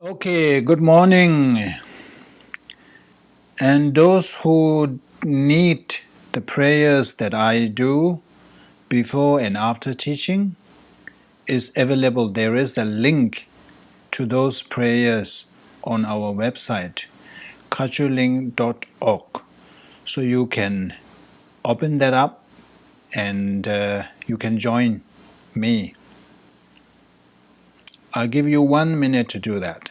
Okay, good morning. And those who need the prayers that I do before and after teaching is available. There is a link to those prayers on our website, cultureling.org. So you can open that up and you can join me. I'll give you 1 minute to do that.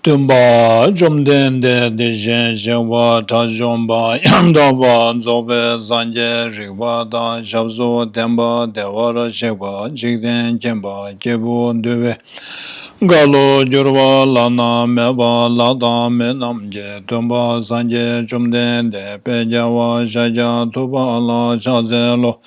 Tumba Jumden de Dejen Jewa Tajumba Yamdaba Zobe Zanje Rigwa Da Shabzo Demba Dewara Shewa Jigden Jemba Jebu Dube Galo Jurwa Lana Meba Lada Menamje Tumba Zanje Jumden de Pejawa Shaja Tuba La Shazelo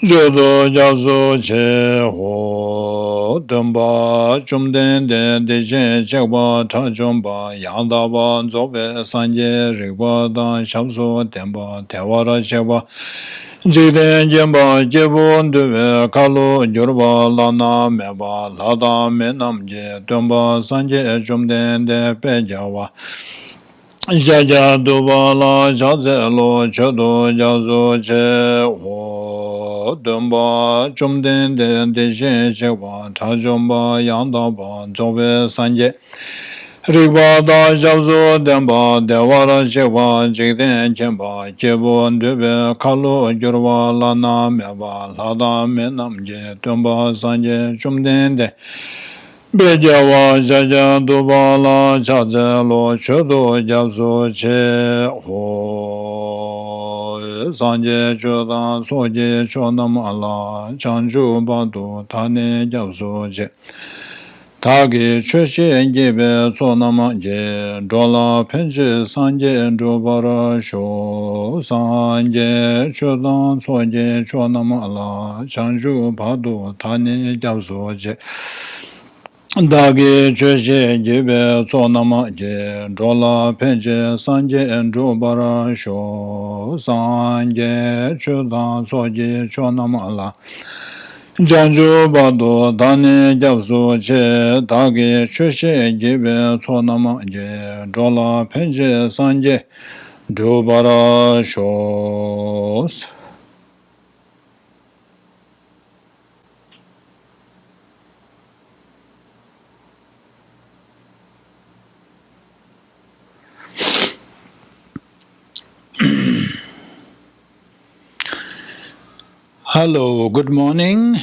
Jodo Jazo Che Ho Dumba Jumden de Dejen Chekwa Tajumba Yandaba Zobe Sanje Rigwa Dan Shabso Demba Tewara Chekwa Jiden Jemba Jebun Dube Kalu Jurba Lana Meba Lada Menamje Dumba Sanje Jumden de Pejawa Jaja Duba La Jazelo Chodo Jazo Che Ho Dumba Jumden de Dejen Chekwa Tajumba Yandaba Zobe Sanje Rigwa Da Shabso Demba Dewara Chekwa Jigden Jemba Jebun Dube Kalu Jurwa Lana Meba Lada Menamje Dumba Sanje Jumden de Bejawa Jaja Dubala Chazelo Chodo Japso Che Ho Sanje Chodan Soje Chonam Ala Chanju Badu Tane Japso Che Tagi Choshe Jebe Sonama Je Dola Penche Sanje Dubara Sho Sanje Chodan Soje Chonam Ala Chanju Badu Tane Japso Che Dagi Choshe Jibe Sonama Je Dola Penche Sanje Dubara Sho Sanje Chodan Soje Chonamala Janju Bado Dani Japso Che Dagi Choshe Jibe Sonama Je Dola Penche Sanje Dubara Sho. Hello, good morning.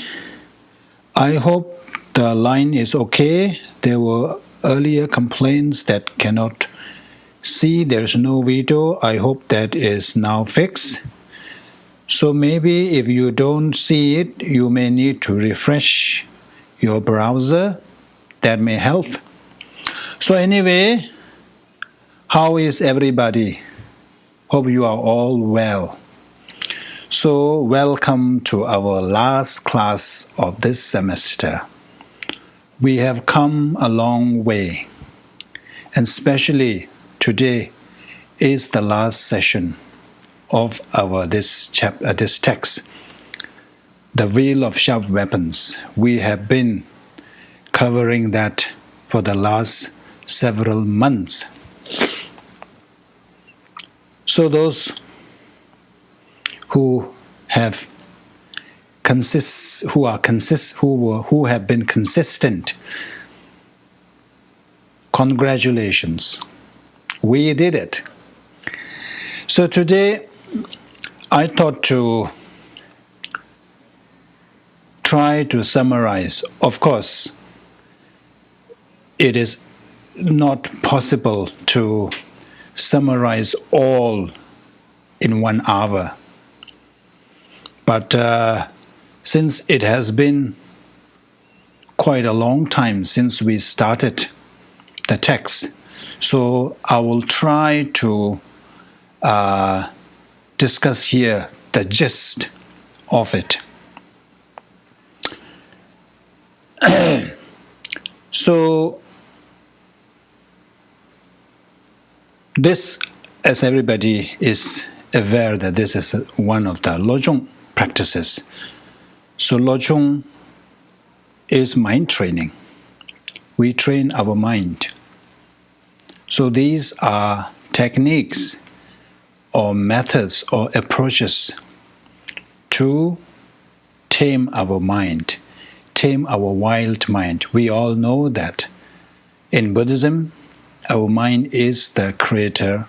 I hope the line is okay. There were earlier complaints that cannot see, there's no video. I hope that is now fixed. So maybe if you don't see it, you may need to refresh your browser. That may help. So anyway, how is everybody? Hope you are all well. So welcome to our last class of this semester. We have come a long way, and especially today is the last session of this text, The Wheel of Sharp Weapons. We have been covering that for the last several months. So those who have been consistent, congratulations. We did it. So today I thought to try to summarize. Of course, it is not possible to summarize all in 1 hour. But since it has been quite a long time since we started the text, So I will try to discuss here the gist of it. So this, as everybody is aware, that this is one of the Lojong practices. So Lojong is mind training. We train our mind. So these are techniques or methods or approaches to tame our mind, tame our wild mind. We all know that in Buddhism, our mind is the creator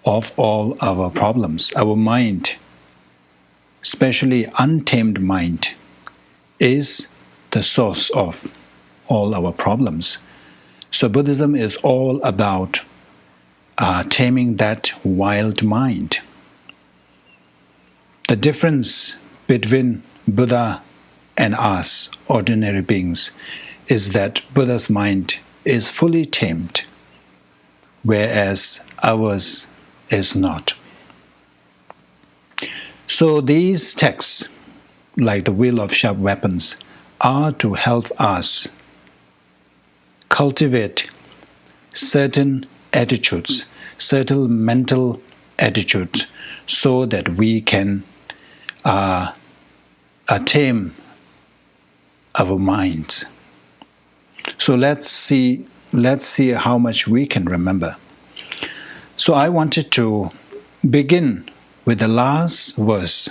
of all our problems. Our mind, especially untamed mind, is the source of all our problems. So Buddhism is all about taming that wild mind. The difference between Buddha and us, ordinary beings, is that Buddha's mind is fully tamed, whereas ours is not. So these texts, like the Wheel of Sharp Weapons, are to help us cultivate certain attitudes, certain mental attitudes, so that we can tame our minds. So let's see how much we can remember. So I wanted to begin with the last verse.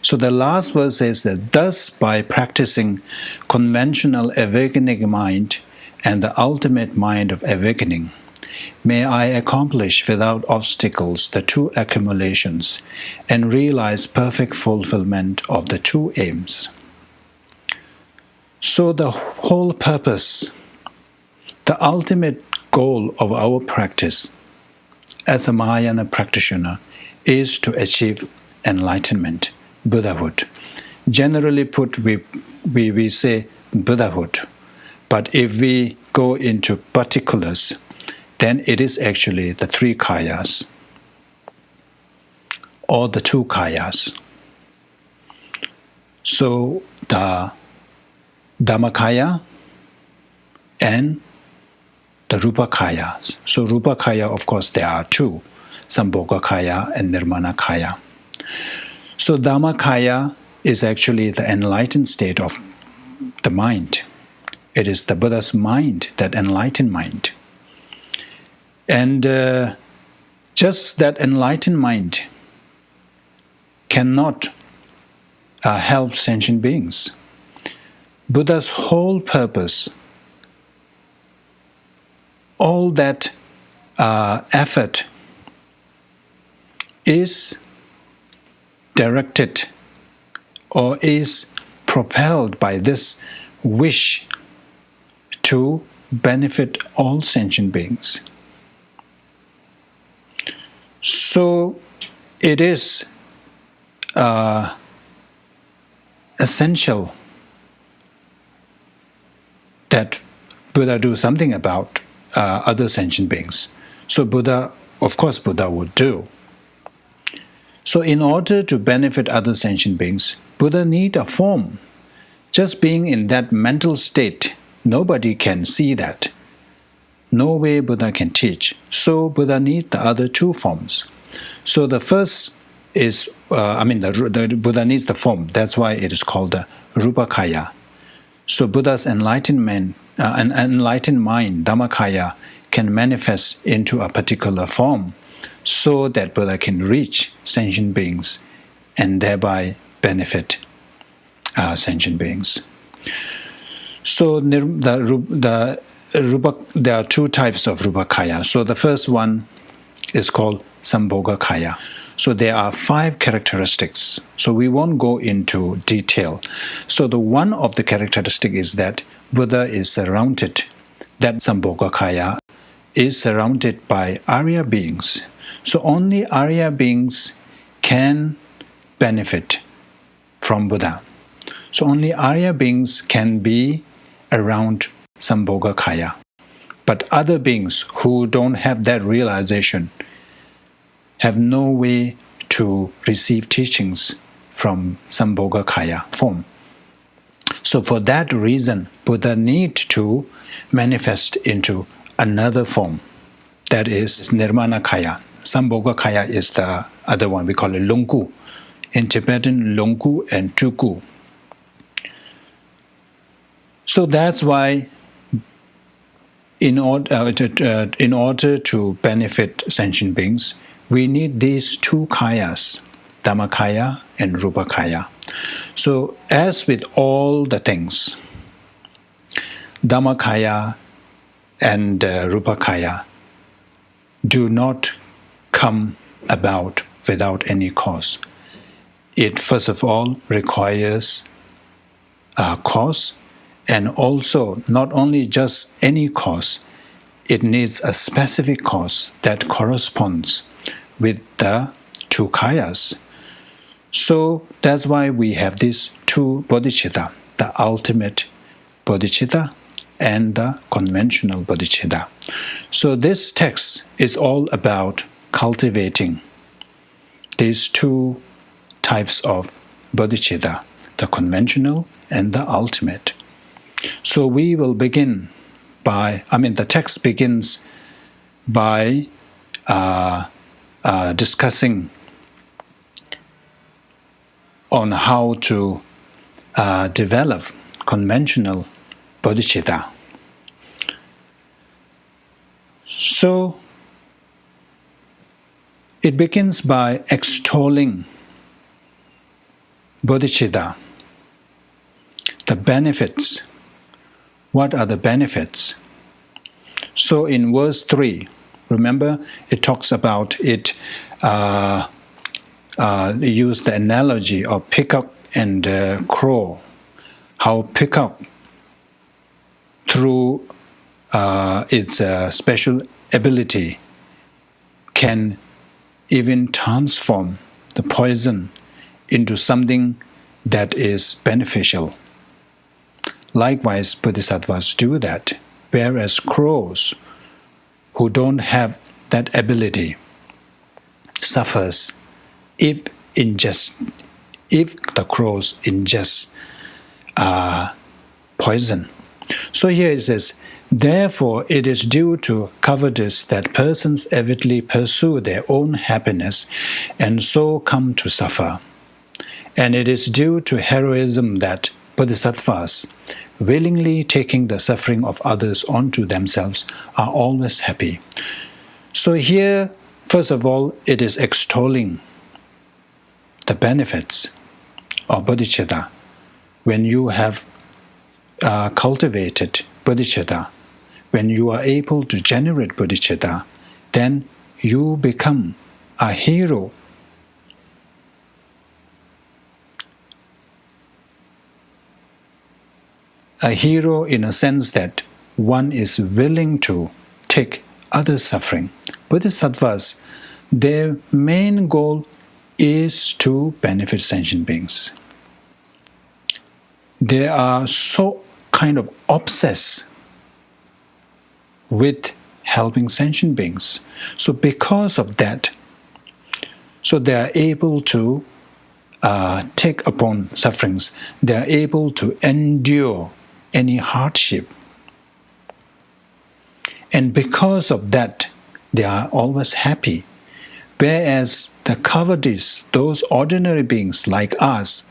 So the last verse says that, thus by practicing conventional awakening mind and the ultimate mind of awakening, may I accomplish without obstacles the two accumulations and realize perfect fulfillment of the two aims. So the whole purpose, the ultimate goal of our practice as a Mahayana practitioner is to achieve enlightenment, Buddhahood. Generally put, we say Buddhahood, but if we go into particulars, then it is actually the three kayas or the two kayas. So the Dhammakaya and the Rupakaya. So Rupakaya, of course, there are two, Sambhogakaya and Nirmanakaya. So Dhammakaya is actually the enlightened state of the mind. It is the Buddha's mind, that enlightened mind. And just that enlightened mind cannot help sentient beings. Buddha's whole purpose, all that effort is directed or is propelled by this wish to benefit all sentient beings. So it is essential that Buddha do something about other sentient beings. So Buddha, of course, Buddha would do. So in order to benefit other sentient beings, Buddha need a form. Just being in that mental state, nobody can see that. No way Buddha can teach. So Buddha need the other two forms. So the first is, the Buddha needs the form. That's why it is called the Rupakaya. So Buddha's enlightenment, an enlightened mind, Dhammakaya, can manifest into a particular form so that Buddha can reach sentient beings and thereby benefit sentient beings. So there are two types of Rupakaya. So the first one is called Sambhogakaya. So there are 5 characteristics. So we won't go into detail. So the one of the characteristic is that Buddha is surrounded, that Sambhogakaya is surrounded by Arya beings. So only Arya beings can benefit from Buddha. So only Arya beings can be around Sambhogakaya. But other beings who don't have that realization have no way to receive teachings from Sambhogakaya form. So for that reason, Buddha need to manifest into another form, that is Nirmanakaya. Sambhogakaya is the other one, we call it Longku. In Tibetan, Longku and Tuku. So that's why in order to benefit sentient beings, we need these two kayas, Dhammakaya and Rupakaya. So as with all the things, Dhammakaya and Rupakaya do not come about without any cause. It first of all requires a cause, and also not only just any cause, it needs a specific cause that corresponds with the two kayas. So that's why we have these two bodhicitta, the ultimate bodhicitta and the conventional bodhicitta. So this text is all about cultivating these two types of bodhicitta, the conventional and the ultimate. So we will begin by, the text begins by discussing on how to develop conventional bodhicitta. So it begins by extolling bodhicitta, the benefits. What are the benefits? So in verse 3, remember it talks about it, use the analogy of peacock and crow. How peacock, through its special ability, can even transform the poison into something that is beneficial. Likewise, bodhisattvas do that, whereas crows who don't have that ability suffers if the crows ingest poison. So here it says, therefore it is due to cowardice that persons avidly pursue their own happiness and so come to suffer. And it is due to heroism that bodhisattvas, willingly taking the suffering of others onto themselves, are always happy. So here, first of all, it is extolling the benefits of bodhicitta. When you have cultivated bodhicitta, when you are able to generate bodhicitta, then you become a hero. A hero in a sense that one is willing to take others' suffering. Bodhisattvas, their main goal is to benefit sentient beings. They are so kind of obsessed with helping sentient beings. So because of that, so they are able to take upon sufferings. They are able to endure any hardship. And because of that, they are always happy. Whereas the cowardice, those ordinary beings like us,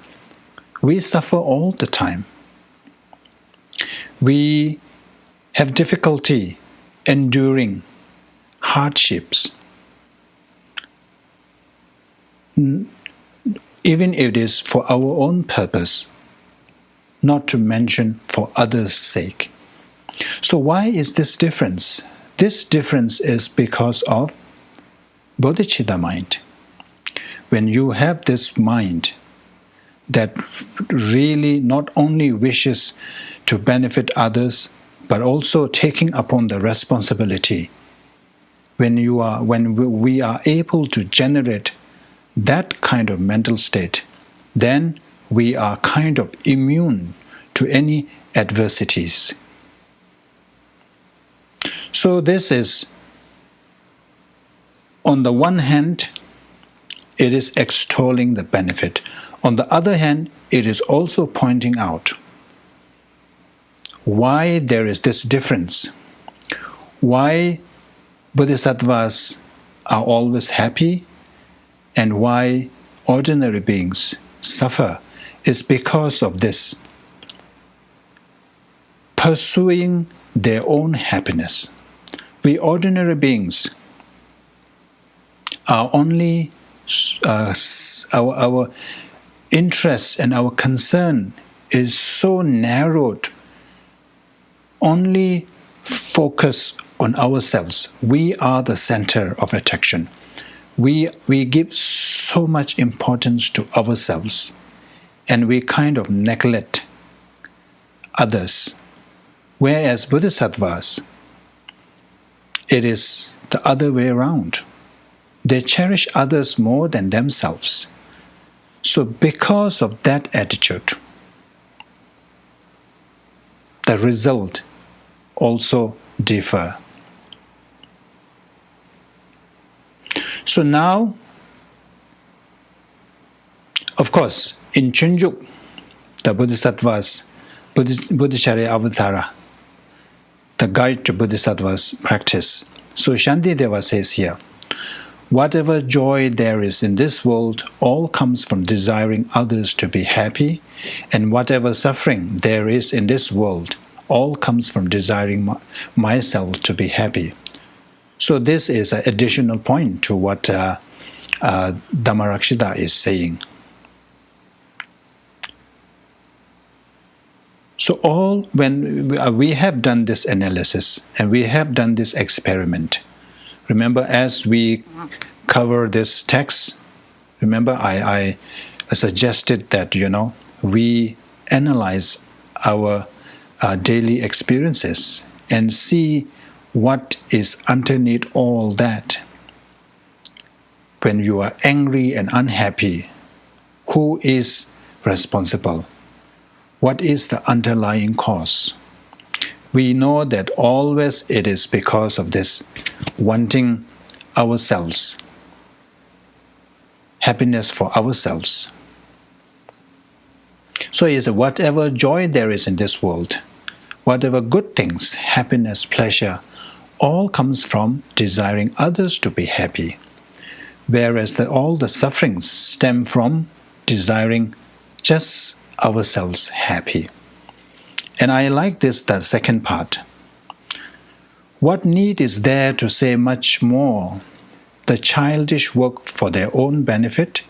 we suffer all the time. We have difficulty enduring hardships. Even if it is for our own purpose, not to mention for others' sake. So why is this difference? This difference is because of bodhicitta mind. When you have this mind that really not only wishes to benefit others, but also taking upon the responsibility, when we are able to generate that kind of mental state, then we are kind of immune to any adversities. So this is, on the one hand, it is extolling the benefit. On the other hand, it is also pointing out why there is this difference. Why bodhisattvas are always happy and why ordinary beings suffer is because of this. Pursuing their own happiness. We ordinary beings are only, our interest and our concern is so narrowed, only focus on ourselves. We are the center of attraction. We give so much importance to ourselves and we kind of neglect others. Whereas bodhisattvas, it is the other way around. They cherish others more than themselves. So because of that attitude, the result also differ. So now, of course, in Chunjuk, the bodhisattvas, Bodhicharya Avatara, the guide to bodhisattvas practice. So Shantideva says here, whatever joy there is in this world, all comes from desiring others to be happy, and whatever suffering there is in this world, all comes from desiring myself to be happy. So this is an additional point to what Dharmaraksita is saying. So when we have done this analysis and we have done this experiment, remember as we cover this text, remember I suggested that, we analyze our daily experiences and see what is underneath all that. When you are angry and unhappy, who is responsible? What is the underlying cause? We know that always it is because of this wanting ourselves, happiness for ourselves. So it's whatever joy there is in this world, whatever good things, happiness, pleasure, all comes from desiring others to be happy, whereas all the sufferings stem from desiring just ourselves happy. And I like this, the second part. What need is there to say much more? The childish work for their own benefit,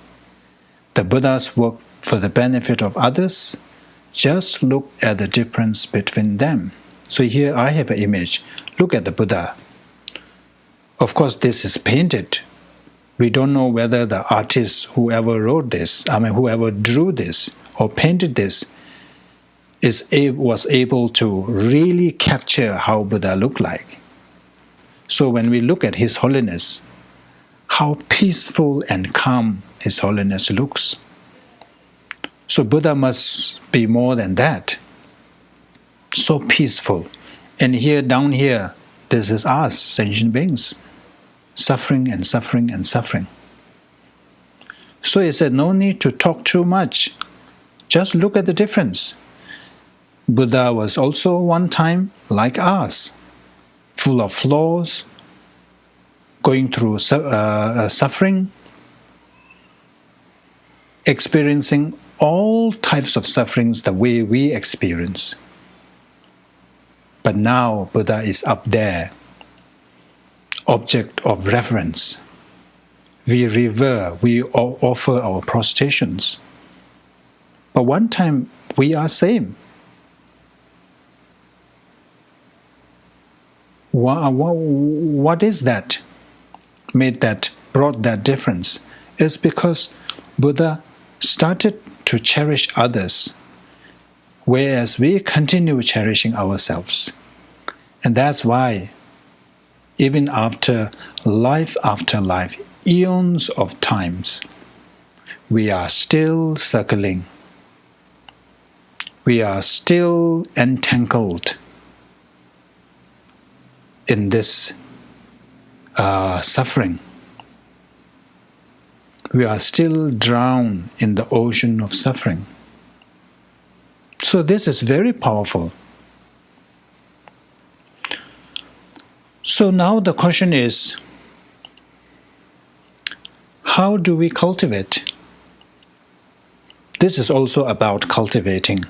the Buddha's work for the benefit of others. Just look at the difference between them. So here I have an image. Look at the Buddha. Of course, this is painted. We don't know whether the artist, whoever wrote this, whoever drew this or painted this, was able to really capture how Buddha looked like. So when we look at His Holiness, how peaceful and calm His Holiness looks. So Buddha must be more than that. So peaceful. And here, down here, this is us, sentient beings, suffering and suffering and suffering. So he said, no need to talk too much. Just look at the difference. Buddha was also one time like us, full of flaws, going through suffering, experiencing all types of sufferings the way we experience. But now Buddha is up there, object of reverence. We revere, we offer our prostrations. But one time we are same. What is that? Brought that difference? It's because Buddha started to cherish others, whereas we continue cherishing ourselves. And that's why, even after life, eons of times, we are still circling. We are still entangled in this suffering. We are still drowned in the ocean of suffering. So this is very powerful. So now the question is, how do we cultivate? This is also about cultivating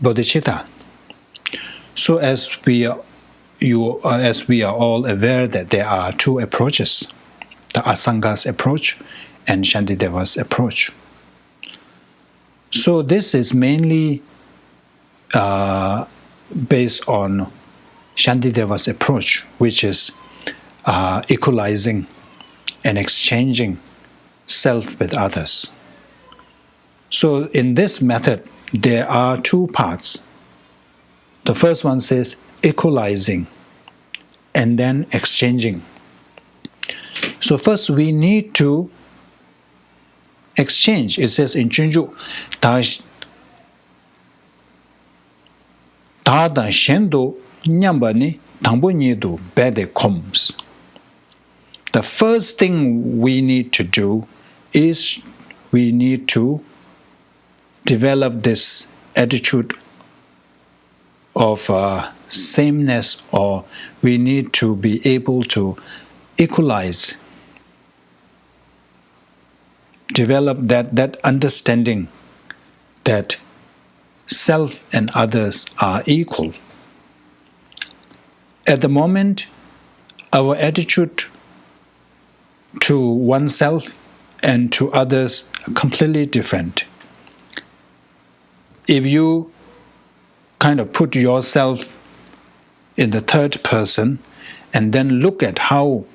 bodhicitta. So as we are all aware that there are two approaches, the Asanga's approach and Shantideva's approach. So this is mainly based on Shantideva's approach, which is equalizing and exchanging self with others. So in this method, there are two parts. The first one says equalizing and then exchanging. So first we need to exchange. It says in Chunju, Ta da shendo nyamba ni tangbo nyidu bede koms. The first thing we need to do is we need to develop this attitude of sameness, or we need to be able to equalize, develop that understanding that self and others are equal. At the moment, our attitude to oneself and to others are completely different. If you kind of put yourself in the third person and then look at how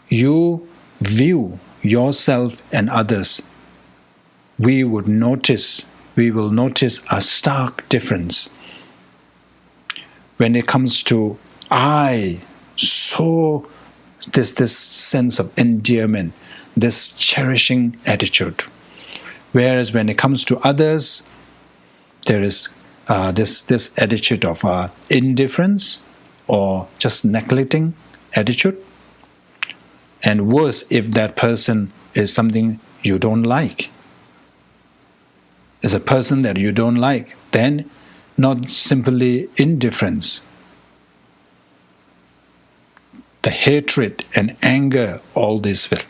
you view yourself and others, we will notice a stark difference. When it comes to I, so this sense of endearment, this cherishing attitude. Whereas when it comes to others, there is this attitude of indifference or just neglecting attitude. And worse, if that person is something you don't like, is a person that you don't like, then not simply indifference, the hatred and anger, all this will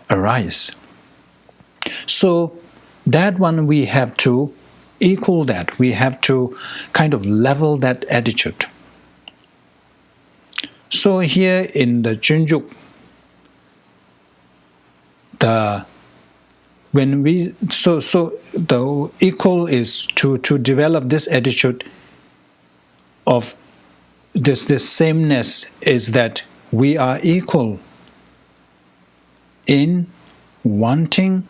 arise. So that one we have to equal that. We have to kind of level that attitude. So here in the Junjuk, the equal is to develop this attitude of this sameness, is that we are equal in wanting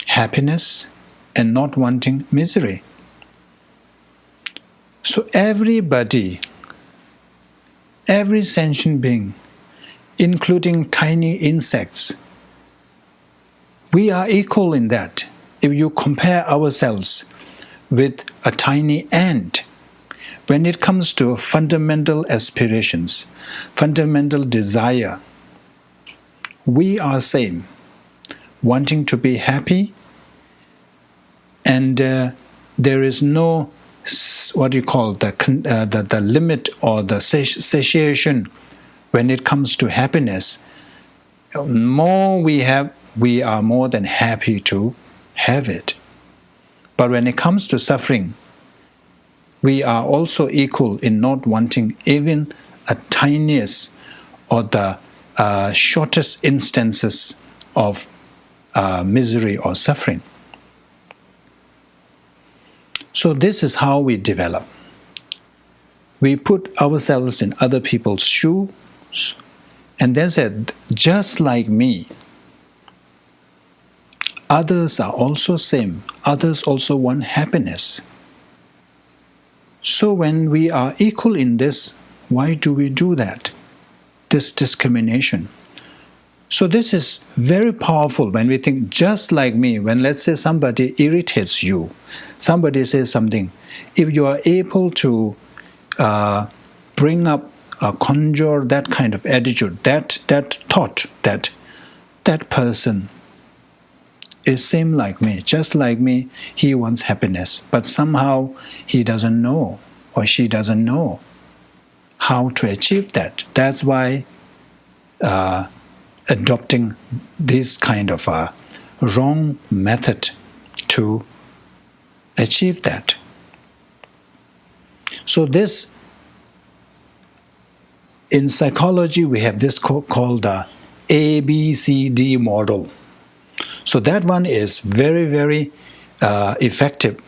happiness and not wanting misery. So everybody, every sentient being, including tiny insects, we are equal in that. If you compare ourselves with a tiny ant, when it comes to fundamental aspirations, fundamental desire, we are same, wanting to be happy, and there is no what you call the limit or the satiation when it comes to happiness. More we have, we are more than happy to have it. But when it comes to suffering, we are also equal in not wanting even a tiniest or the shortest instances of misery or suffering. So this is how we develop. We put ourselves in other people's shoes and then said, just like me, others are also same. Others also want happiness. So when we are equal in this, why do we do that? This discrimination. So this is very powerful when we think just like me. When let's say somebody irritates you, somebody says something, if you are able to bring up, conjure that kind of attitude, that thought that that person is same like me, just like me, he wants happiness, but somehow he doesn't know or she doesn't know how to achieve that. That's why adopting this kind of a wrong method to achieve that. So this, in psychology, we have this called the ABCD model. So that one is very, very effective.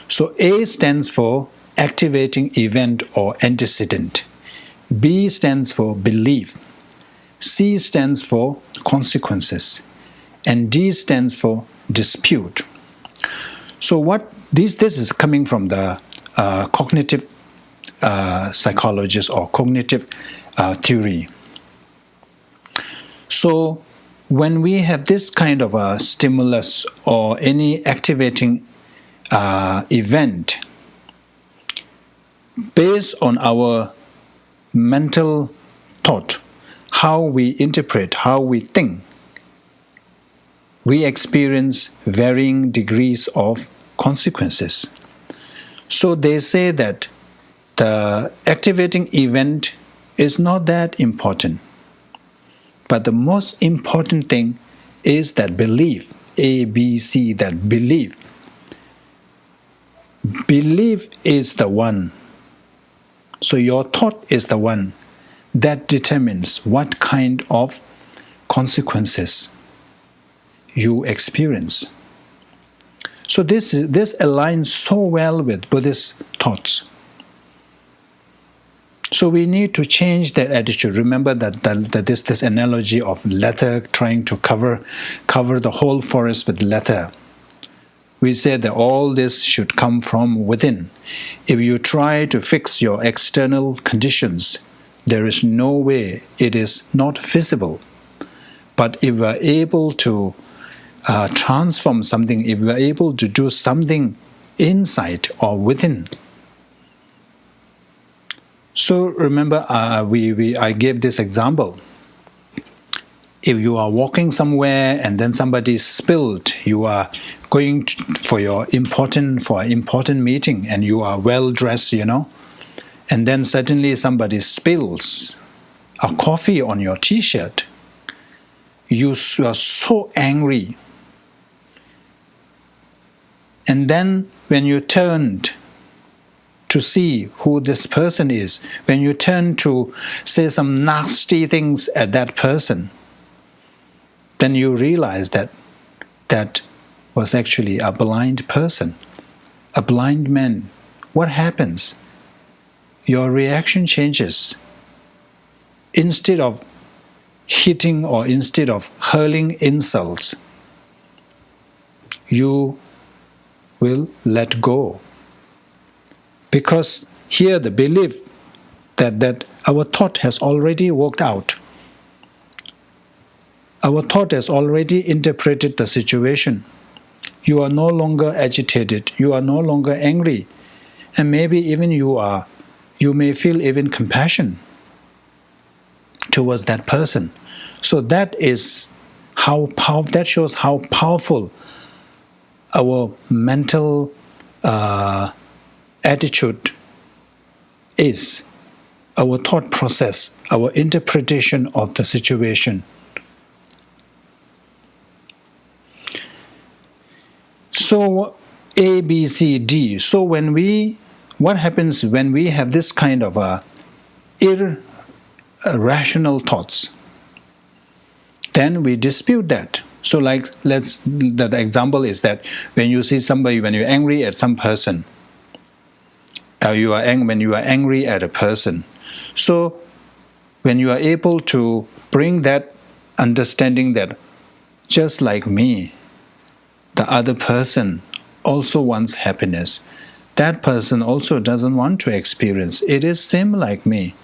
So A stands for activating event or antecedent. B stands for belief. C stands for consequences. And D stands for dispute. So what this is coming from the cognitive psychologist or cognitive theory. So when we have this kind of a stimulus or any activating event, based on our mental thought, how we interpret, how we think, we experience varying degrees of consequences. So they say that the activating event is not that important. But the most important thing is that belief, A, B, C, that belief. Belief is the one. So your thought is the one that determines what kind of consequences you experience. So this aligns so well with Buddhist thoughts. So we need to change that attitude. Remember that this analogy of leather, trying to cover the whole forest with leather. We said that all this should come from within. If you try to fix your external conditions, there is no way, it is not feasible. But if we are able to transform something, if we are able to do something inside or within. So remember, I gave this example. If you are walking somewhere and then somebody spilled, you are going for an important meeting and you are well dressed, and then suddenly somebody spills a coffee on your t-shirt. You are so angry. And then when you turned to see who this person is, when you turn to say some nasty things at that person, then you realize that that was actually a blind person, a blind man. What happens? Your reaction changes. Instead of hitting or instead of hurling insults, you will let go. Because here the belief that our thought has already worked out. Our thought has already interpreted the situation. You are no longer agitated. You are no longer angry. And maybe even you may feel even compassion towards that person. So that is that shows how powerful our mental attitude is, our thought process, our interpretation of the situation. So A, B, C, D. So what happens when we have this kind of irrational thoughts? Then we dispute that. So the example is that when you see somebody, when you're angry at some person, when you are angry at a person, so when you are able to bring that understanding that just like me, the other person also wants happiness. That person also doesn't want to experience. It is same like me.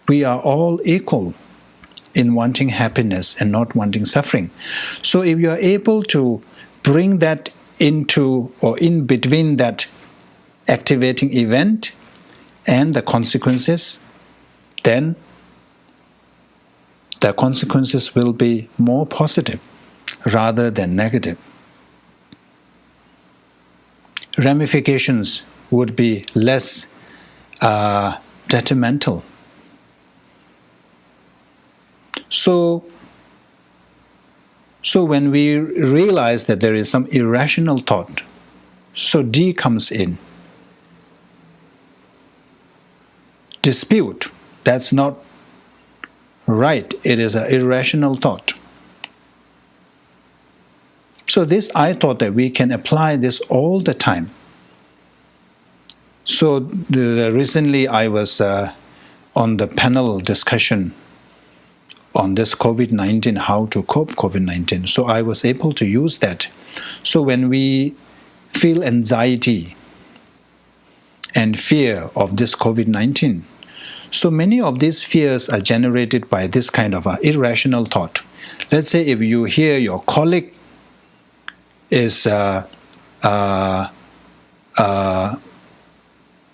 We are all equal. in wanting happiness and not wanting suffering. So if you are able to bring that into or in between that activating event and the consequences, then the consequences will be more positive rather than negative. Ramifications would be less detrimental. So when we realize that there is some irrational thought, so D comes in. Dispute, that's not right, it is an irrational thought. So this, I thought that we can apply this all the time. So recently I was on the panel discussion on this COVID-19, how to cope COVID-19. So I was able to use that. So when we feel anxiety and fear of this COVID-19, so many of these fears are generated by this kind of irrational thought. Let's say if you hear your colleague is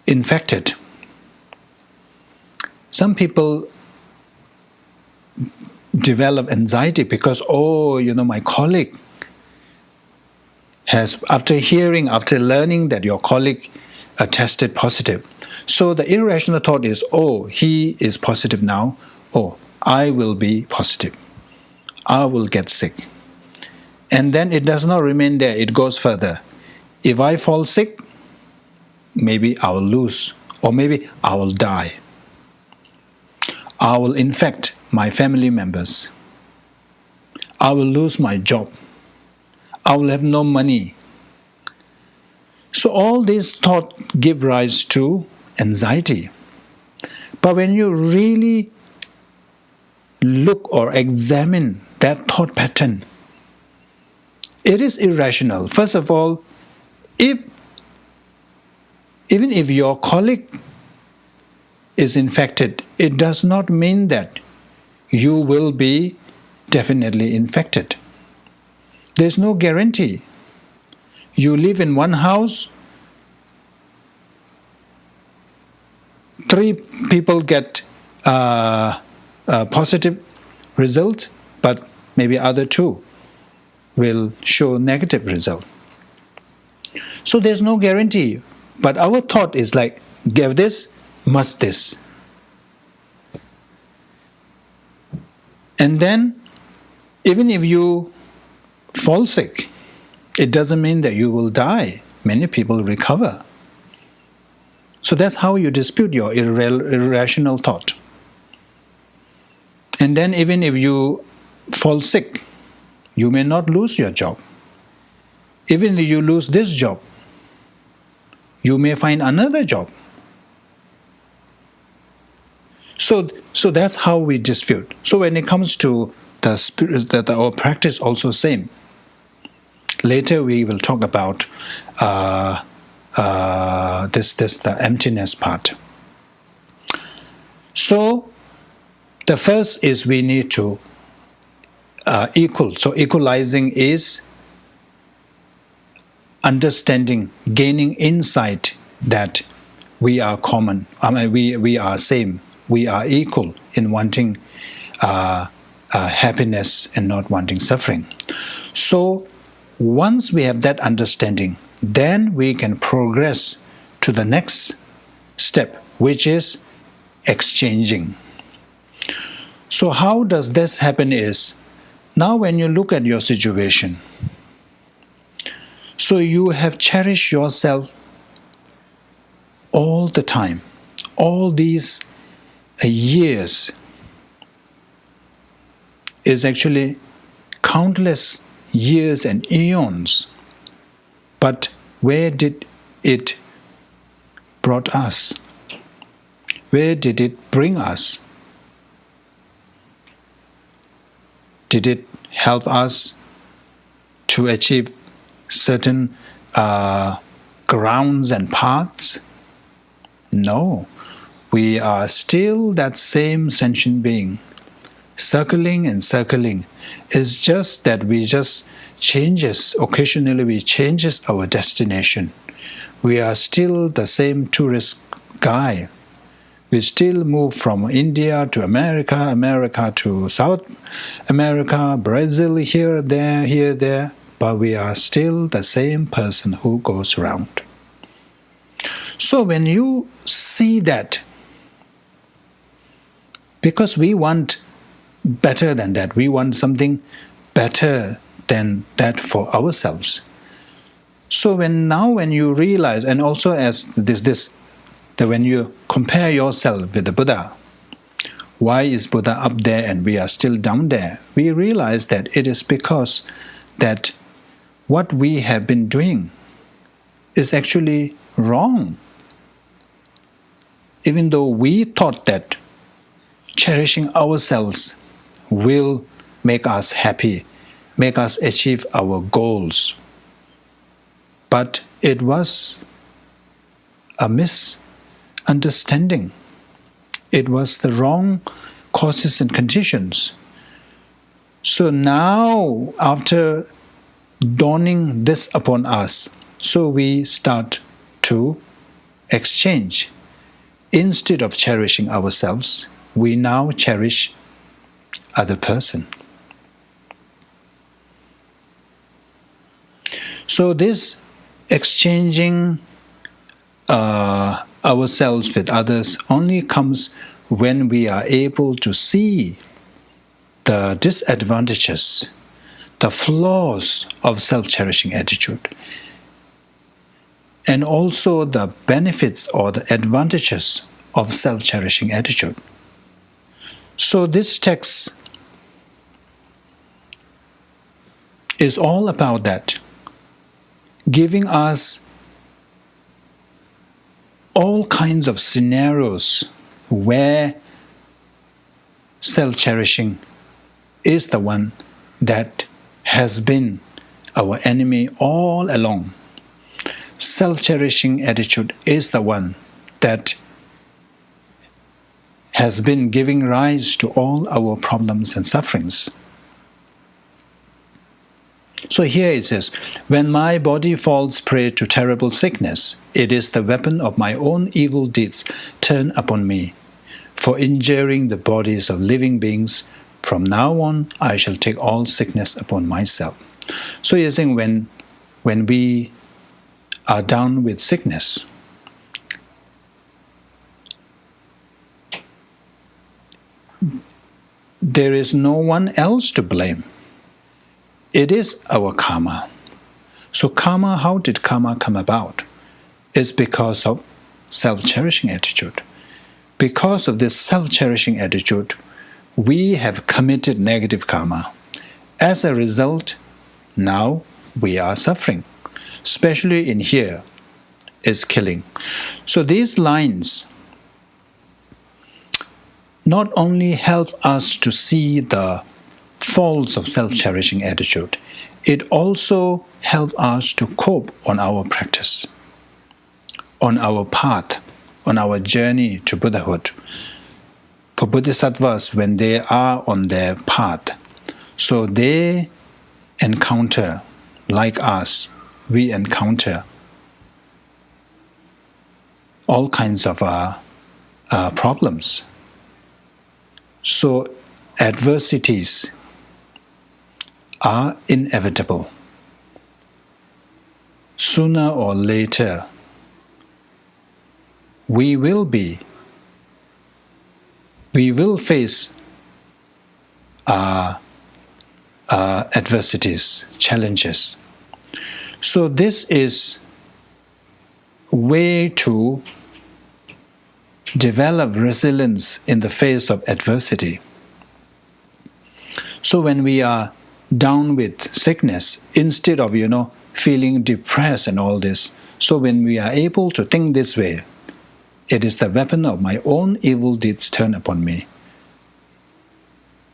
infected, some people develop anxiety because, my colleague has, after learning that your colleague tested positive. So the irrational thought is, he is positive now, I will be positive, I will get sick. And then it does not remain there, it goes further. If I fall sick, maybe I will lose, or maybe I will die. I will infect my family members. I will lose my job. I will have no money. So all these thoughts give rise to anxiety. But when you really look or examine that thought pattern, it is irrational. First of all, even if your colleague is infected, it does not mean that you will be definitely infected. There's no guarantee. You live in one house, 3 people get a positive result, but maybe other 2 will show negative result. So there's no guarantee. But our thought is like, give this, must this. And then, even if you fall sick, it doesn't mean that you will die. Many people recover. So that's how you dispute your irrational thought. And then even if you fall sick, you may not lose your job. Even if you lose this job, you may find another job. So that's how we dispute. So when it comes to the spirit, that our practice also same. Later we will talk about the emptiness part. So the first is we need to equal. So equalizing is understanding, gaining insight that we are common. We are same. We are equal in wanting happiness and not wanting suffering. So once we have that understanding, then we can progress to the next step, which is exchanging. So how does this happen is, now when you look at your situation, so you have cherished yourself all the time, all these years is actually countless years and eons. But where did it brought us? Where did it bring us? Did it help us to achieve certain grounds and paths? No. We are still that same sentient being, circling and circling. It's just that we just occasionally we changes our destination. We are still the same tourist guy. We still move from India to America, America to South America, Brazil, here, there, but we are still the same person who goes around. So when you see that, because we want better than that, we want something better than that for ourselves. So when you realize, and also as that when you compare yourself with the Buddha, why is Buddha up there and we are still down there? We realize that it is because that what we have been doing is actually wrong. Even though we thought that cherishing ourselves will make us happy, make us achieve our goals. But it was a misunderstanding. It was the wrong causes and conditions. So now, after dawning this upon us, so we start to exchange. Instead of cherishing ourselves, we now cherish other person. So this exchanging ourselves with others only comes when we are able to see the disadvantages, the flaws of self-cherishing attitude, and also the benefits or the advantages of self-cherishing attitude. So this text is all about that, giving us all kinds of scenarios where self-cherishing is the one that has been our enemy all along. Self-cherishing attitude is the one that has been giving rise to all our problems and sufferings. So here it says, when my body falls prey to terrible sickness, it is the weapon of my own evil deeds turned upon me. For injuring the bodies of living beings, from now on I shall take all sickness upon myself. So you're saying when we are down with sickness, there is no one else to blame. It is our karma. So karma, how did karma come about? It's because of self-cherishing attitude. Because of this self-cherishing attitude, we have committed negative karma. As a result, now we are suffering. Especially in here, is killing. So these lines not only help us to see the faults of self-cherishing attitude, it also helps us to cope on our practice, on our path, on our journey to Buddhahood. For Bodhisattvas, when they are on their path, so they encounter, like us, we encounter all kinds of problems. So adversities are inevitable. Sooner or later, we will face adversities, challenges. So this is a way to develop resilience in the face of adversity. So when we are down with sickness, instead of, feeling depressed and all this, so when we are able to think this way, it is the weapon of my own evil deeds turned upon me.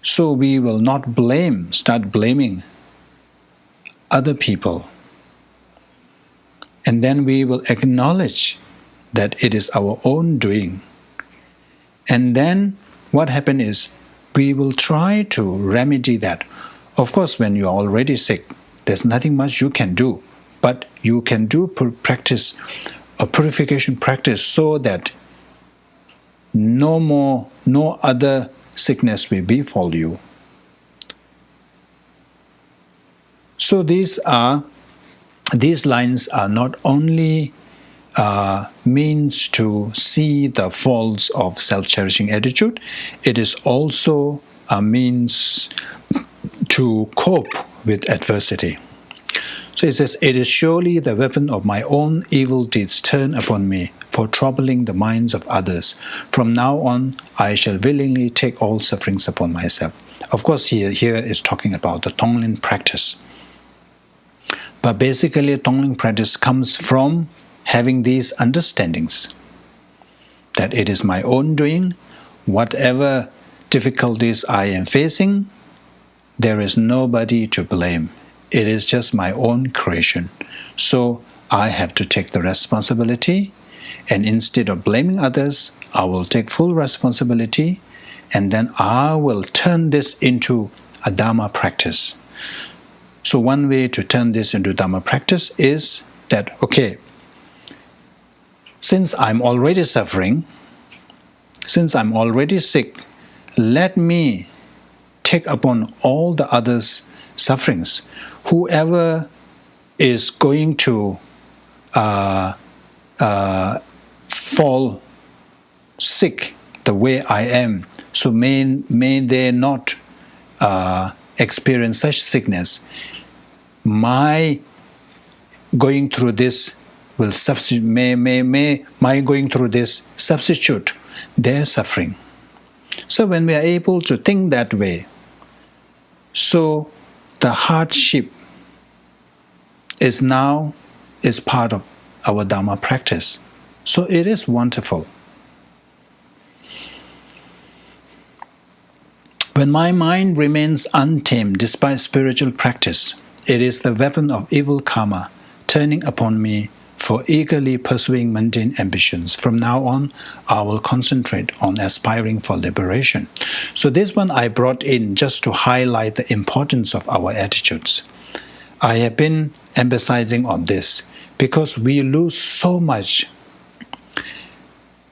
So we will not start blaming other people. And then we will acknowledge that it is our own doing. And then what happens is, we will try to remedy that. Of course, when you are already sick, there's nothing much you can do, but you can do practice, a purification practice, so that no other sickness will befall you. So these lines are not only means to see the faults of self-cherishing attitude, it is also a means to cope with adversity. So it says, "It is surely the weapon of my own evil deeds turned upon me for troubling the minds of others. From now on, I shall willingly take all sufferings upon myself." Of course, here is talking about the Tonglen practice. But basically, Tonglen practice comes from having these understandings, that it is my own doing. Whatever difficulties I am facing, there is nobody to blame. It is just my own creation. So I have to take the responsibility, and instead of blaming others, I will take full responsibility, and then I will turn this into a Dharma practice. So one way to turn this into Dharma practice is that, okay, since I'm already suffering, since I'm already sick, let me take upon all the others' sufferings. Whoever is going to fall sick the way I am, so may they not experience such sickness. My going through this will substitute. May my going through this substitute their suffering. So when we are able to think that way, so the hardship is part of our Dharma practice. So it is wonderful. When my mind remains untamed despite spiritual practice, it is the weapon of evil karma turning upon me for eagerly pursuing mundane ambitions. From now on, I will concentrate on aspiring for liberation. So this one I brought in just to highlight the importance of our attitudes. I have been emphasizing on this because we lose so much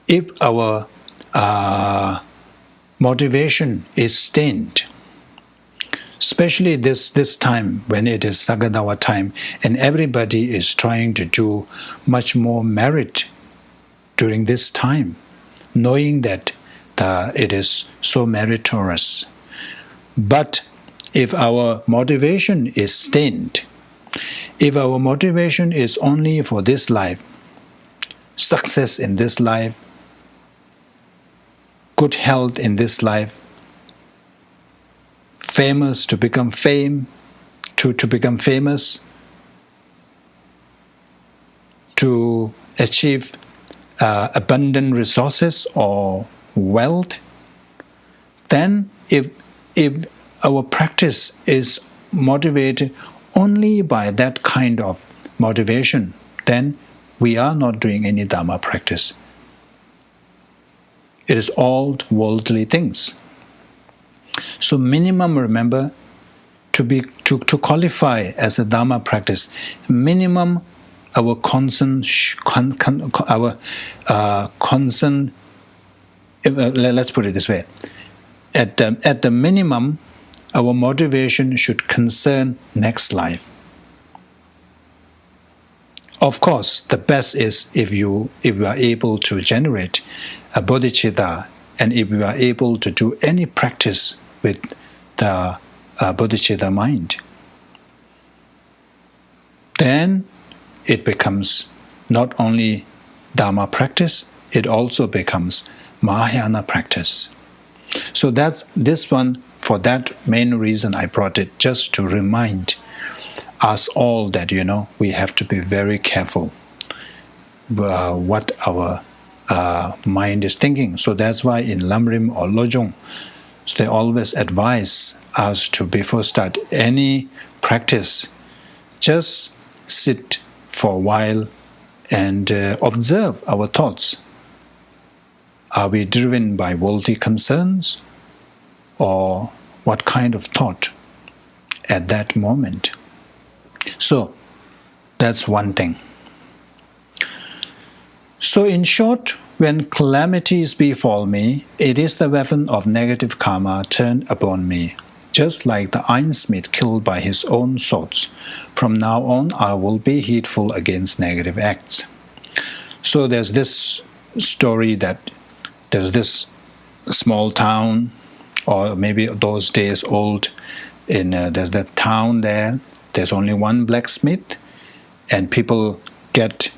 if our motivation is stained. Especially this time when it is Sagadawa time and everybody is trying to do much more merit during this time, knowing that it is so meritorious. But if our motivation is stained, if our motivation is only for this life, success in this life, good health in this life, famous to become to become famous, to achieve abundant resources or wealth, then if our practice is motivated only by that kind of motivation, then we are not doing any Dharma practice. It is all worldly things. So minimum, remember, to qualify as a Dharma practice, minimum our concern, let's put it this way, at the minimum, our motivation should concern next life. Of course, the best is if you are able to generate a bodhicitta, and if you are able to do any practice with the bodhicitta mind, then it becomes not only Dharma practice, it also becomes Mahayana practice. So that's this one. For that main reason, I brought it just to remind us all that we have to be very careful what our mind is thinking. So that's why in Lamrim or Lojong, so they always advise us to, before start any practice, just sit for a while and observe our thoughts. Are we driven by worldly concerns, or what kind of thought at that moment. So that's one thing. So in short, when calamities befall me, it is the weapon of negative karma turned upon me, just like the ironsmith killed by his own swords. From now on, I will be heedful against negative acts. So there's this story that there's this small town, or maybe those days old, there's that town there, there's only one blacksmith, and people get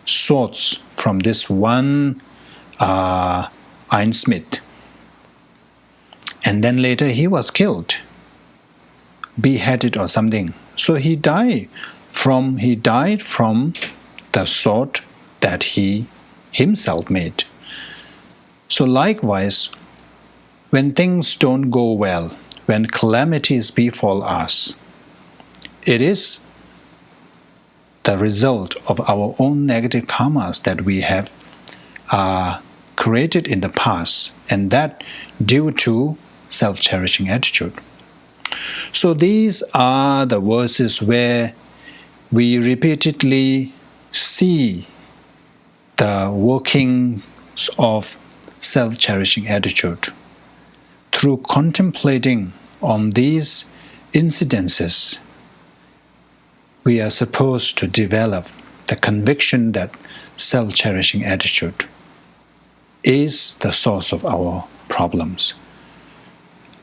swords from this one ironsmith. And then later he was killed, beheaded or something. So he died from the sword that he himself made. So likewise, when things don't go well, when calamities befall us, it is the result of our own negative karmas that we have created in the past, and that due to self-cherishing attitude. So these are the verses where we repeatedly see the workings of self-cherishing attitude. Through contemplating on these incidences, we are supposed to develop the conviction that self-cherishing attitude is the source of our problems.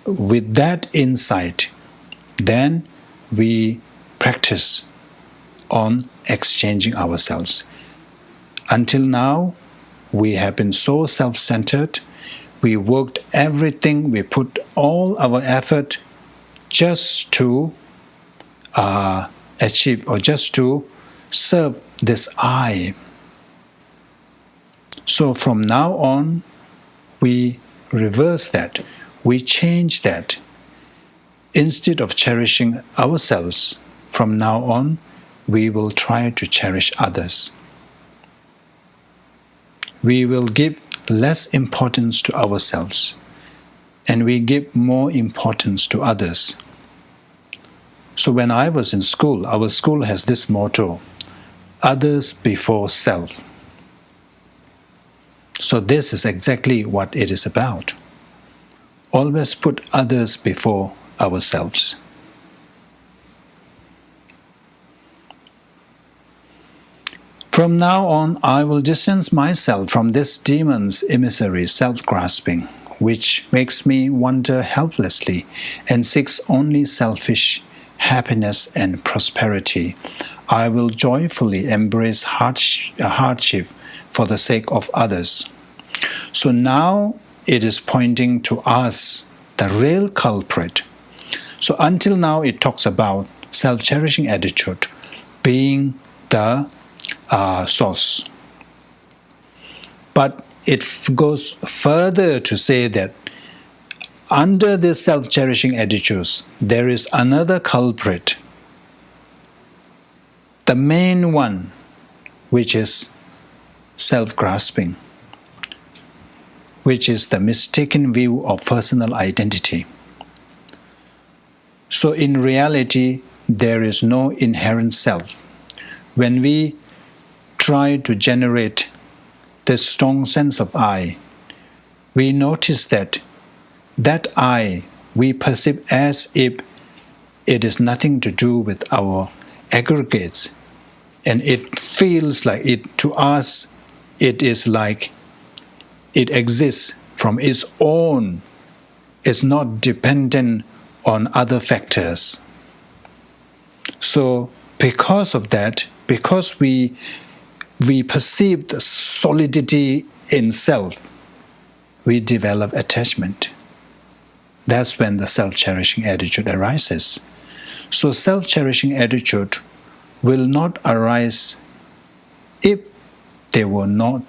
With that insight, then we practice on exchanging ourselves. Until now, we have been so self-centered. We worked everything, we put all our effort just to achieve or just to serve this I. So from now on, we reverse that, we change that. Instead of cherishing ourselves, from now on, we will try to cherish others. We will give less importance to ourselves, and we give more importance to others. So when I was in school, our school has this motto, others before self. So this is exactly what it is about. Always put others before ourselves. From now on, I will distance myself from this demon's emissary self-grasping, which makes me wander helplessly and seeks only selfish happiness and prosperity. I will joyfully embrace hardship for the sake of others. So now it is pointing to us, the real culprit. So until now it talks about self-cherishing attitude being the source. But it goes further to say that under this self-cherishing attitudes, there is another culprit, the main one, which is self-grasping, which is the mistaken view of personal identity. So in reality, there is no inherent self. When we try to generate this strong sense of I, we notice that I we perceive as if it is nothing to do with our aggregates, and it feels like it to us, it is like it exists from its own, it's not dependent on other factors. So because of that, because we perceive the solidity in self, we develop attachment. That's when the self-cherishing attitude arises. So self-cherishing attitude will not arise if there were not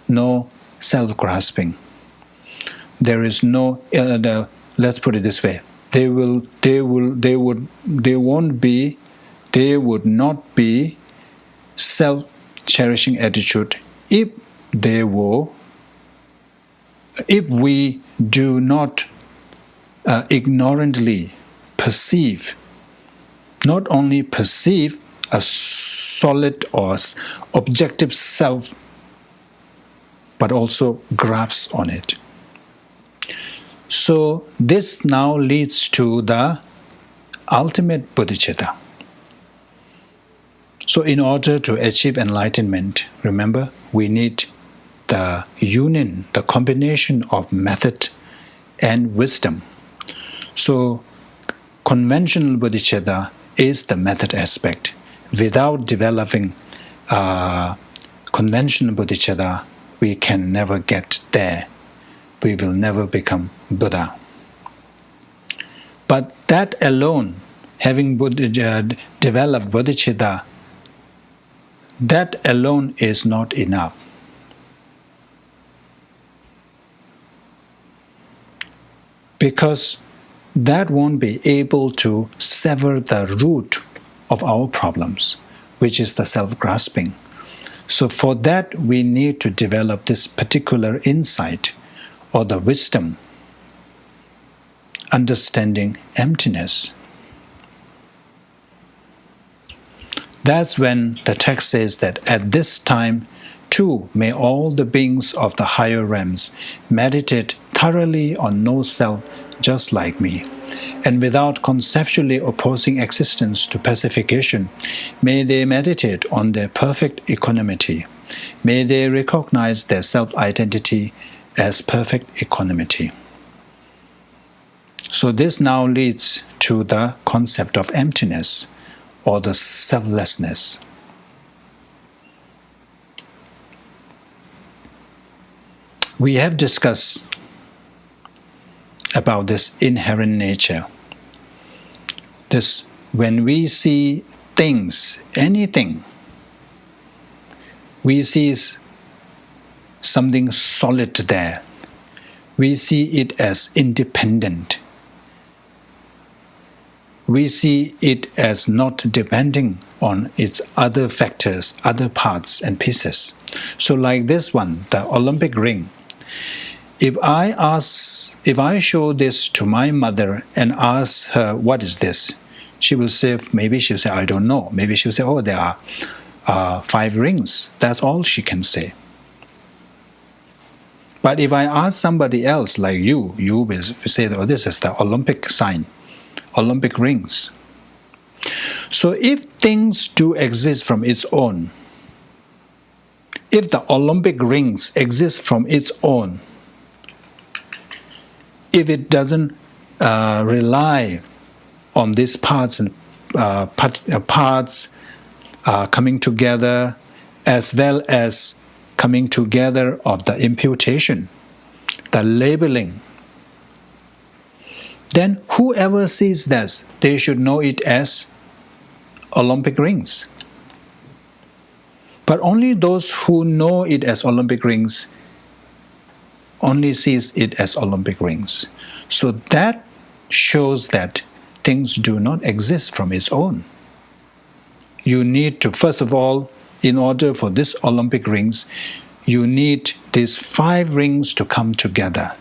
no self-grasping. There is no. Let's put it this way: there would not be self-cherishing attitude if we do not ignorantly perceive, not only perceive a solid or objective self, but also grasp on it. So this now leads to the ultimate bodhicitta. So in order to achieve enlightenment, remember, we need the union, the combination of method and wisdom. So conventional bodhicitta is the method aspect. Without developing conventional bodhicitta, we can never get there. We will never become Buddha. But that alone, having developed bodhicitta, that alone is not enough. Because that won't be able to sever the root of our problems, which is the self-grasping. So for that, we need to develop this particular insight or the wisdom, understanding emptiness. That's when the text says that at this time, too, may all the beings of the higher realms meditate thoroughly on no self, just like me. And without conceptually opposing existence to pacification, may they meditate on their perfect equanimity. May they recognize their self-identity as perfect equanimity. So this now leads to the concept of emptiness or the selflessness. We have discussed about this inherent nature. This, when we see things, anything, we see something solid there. We see it as independent. We see it as not depending on its other factors, other parts and pieces. So like this one, the Olympic ring. If I show this to my mother and ask her, what is this? She will say, maybe she'll say, I don't know. Maybe she'll say, oh, there are 5 rings. That's all she can say. But if I ask somebody else like you will say, oh, this is the Olympic sign, Olympic rings. So if things do exist from its own, if the Olympic rings exist from its own, if it doesn't rely on these parts and parts coming together, as well as coming together of the imputation, the labeling, then whoever sees this, they should know it as Olympic rings. But only those who know it as Olympic rings only sees it as Olympic rings. So that shows that things do not exist from its own. You need to, first of all, in order for this Olympic rings, you need these 5 rings to come together.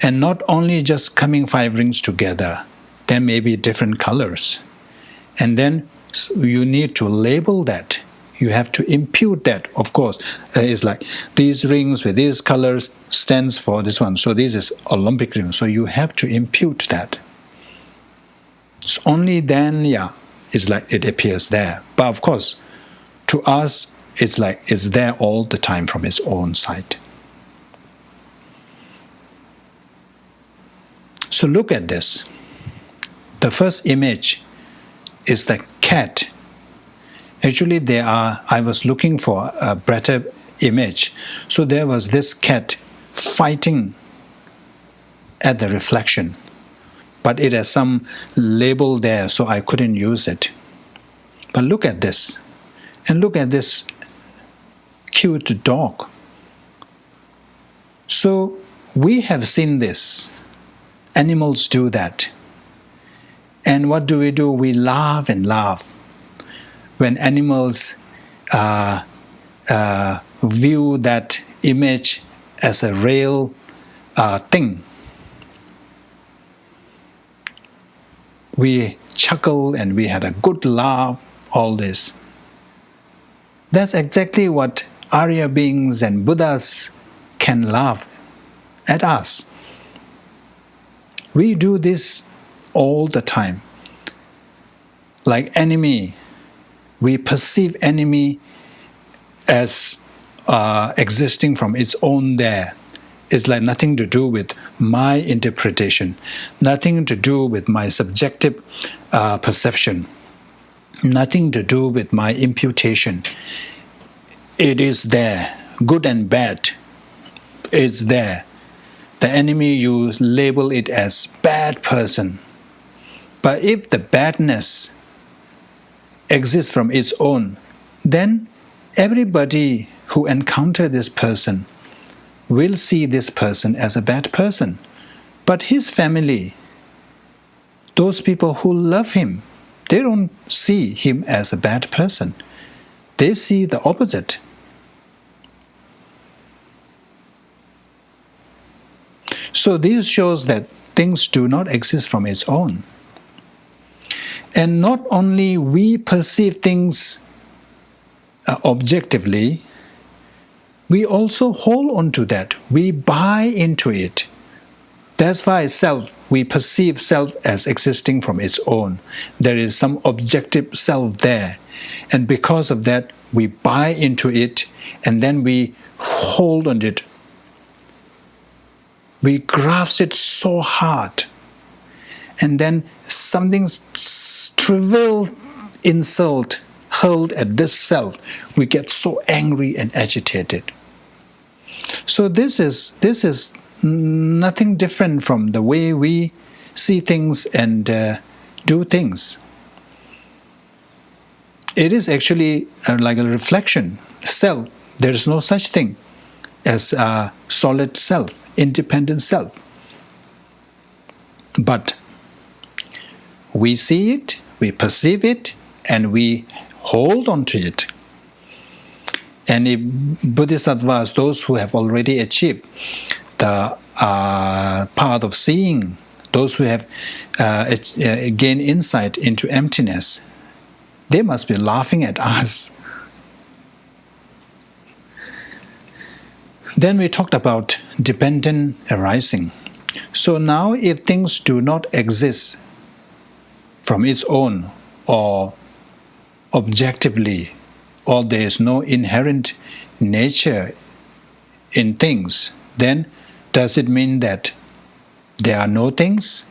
And not only just coming 5 rings together, there may be different colors. And then you need to label that. You have to impute that, of course. It's like these rings with these colors stands for this one. So this is Olympic ring. So you have to impute that. So only then, it's like it appears there. But of course, to us, it's like it's there all the time from its own side. So look at this. The first image is the cat. Actually, I was looking for a better image. So there was this cat fighting at the reflection. But it has some label there, so I couldn't use it. But look at this. And look at this cute dog. So we have seen this. Animals do that. And what do? We laugh and laugh when animals view that image as a real thing. we chuckle and we had a good laugh, all this. That's exactly what Arya beings and Buddhas can laugh at us. We do this all the time. Like enemy, we perceive enemy as existing from its own there. It's like nothing to do with my interpretation, nothing to do with my subjective perception, nothing to do with my imputation. It is there, good and bad, it's there. The enemy, you label it as bad person. But if the badness exists from its own, then everybody who encounters this person will see this person as a bad person. But his family, those people who love him, they don't see him as a bad person. They see the opposite. So this shows that things do not exist from its own. And not only we perceive things objectively, we also hold on to that. We buy into it. That's why self, we perceive self as existing from its own. There is some objective self there. And because of that, we buy into it and then we hold on it. We grasp it so hard. And then something trivial insult hurled at this self, we get so angry and agitated. So this is nothing different from the way we see things and do things. It is actually like a reflection. Self, there is no such thing as a solid self, independent self. But we see it, we perceive it, and we hold on to it. And if Bodhisattvas, those who have already achieved the path of seeing, those who have gained insight into emptiness, they must be laughing at us. Then we talked about dependent arising. So now if things do not exist from its own or objectively, or there is no inherent nature in things, then does it mean that there are no things?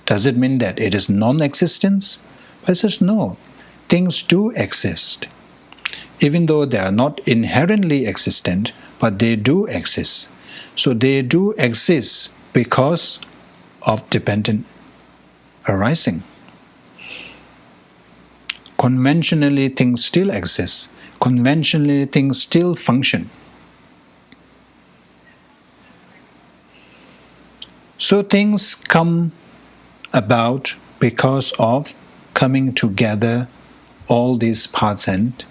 Does it mean that it is non-existence? But it says no, things do exist. Even though they are not inherently existent, but they do exist. So they do exist because of dependent arising. Conventionally, things still exist. Conventionally, things still function. So things come about because of coming together all these parts and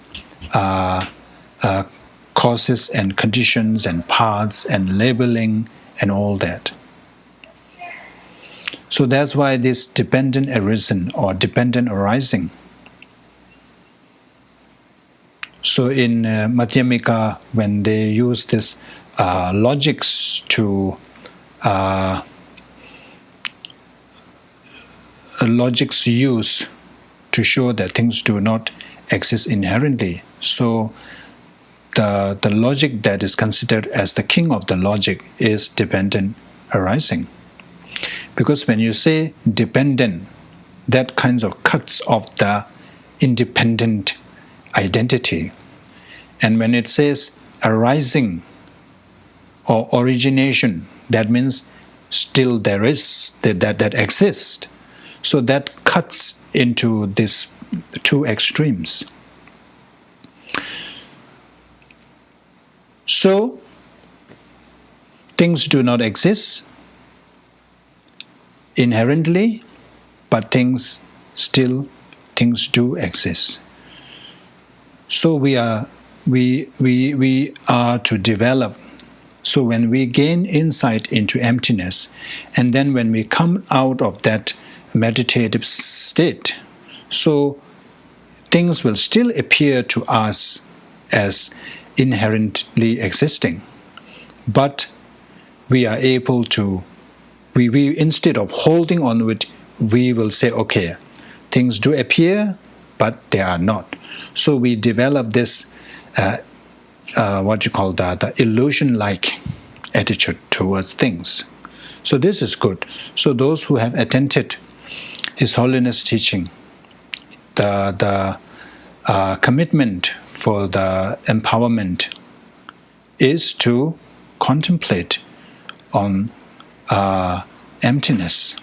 causes and conditions and parts and labeling and all that. So that's why this dependent arisen or dependent arising. So in Madhyamika, when they use this logics to logics use to show that things do not exist inherently. So the logic that is considered as the king of the logic is dependent arising. Because when you say dependent, that kind of cuts off the independent identity. And when it says arising or origination, that means still there is that exists. So that cuts into these two extremes. So things do not exist inherently, but things do exist. So we are to develop. So when we gain insight into emptiness, and then when we come out of that meditative state. So things will still appear to us as inherently existing. But we are able to, we instead of holding on to it, we will say, okay, things do appear, but they are not. So we develop this, the illusion-like attitude towards things. So this is good. So those who have attended His Holiness teaching, the commitment for the empowerment is to contemplate on emptiness.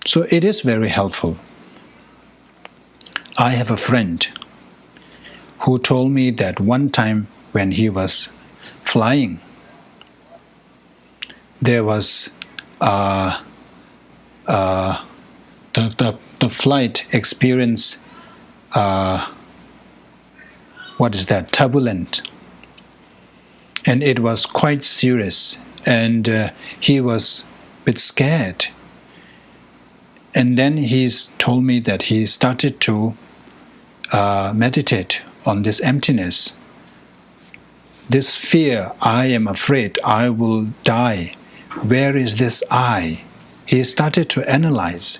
So it is very helpful. I have a friend who told me that one time when he was flying, there was the flight experienced turbulent, and it was quite serious, and he was a bit scared. And then he's told me that he started to meditate on this emptiness, this fear. I am afraid I will die. Where is this I? He started to analyze.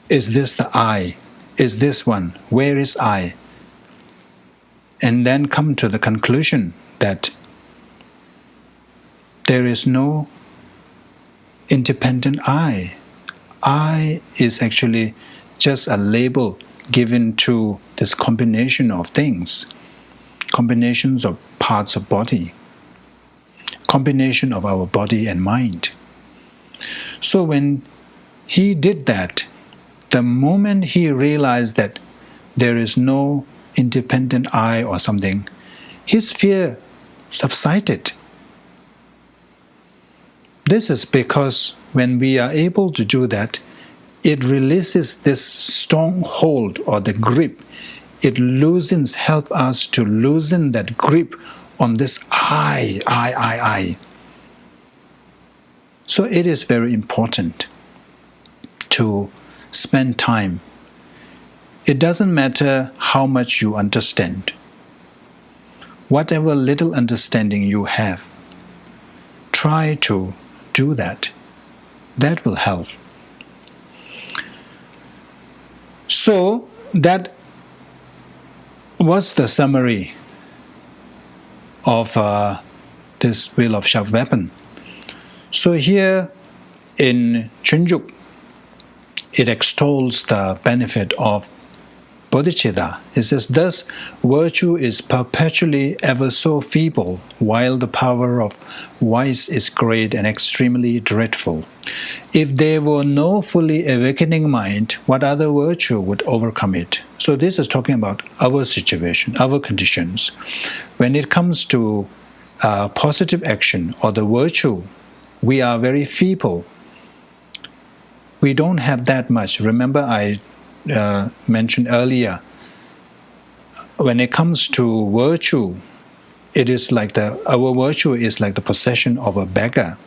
Is this the I? Is this one? Where is I? And then come to the conclusion that there is no independent I. I is actually just a label given to this combination of things, combinations of parts of body, combination of our body and mind. So when he did that, the moment he realized that there is no independent I or something, his fear subsided. This is because when we are able to do that, it releases this strong hold or the grip. It helps us to loosen that grip on this I. So it is very important to spend time. It doesn't matter how much you understand. Whatever little understanding you have, try to do that. That will help. So that was the summary of this wheel of sharp weapon. So here in Chunjuk, it extols the benefit of bodhicitta. It says, thus virtue is perpetually ever so feeble, while the power of vice is great and extremely dreadful. If there were no fully awakening mind, what other virtue would overcome it? So this is talking about our situation, our conditions. When it comes to positive action or the virtue, we are very feeble. We don't have that much. Remember, I mentioned earlier, when it comes to virtue, it is like our virtue is like the possession of a beggar.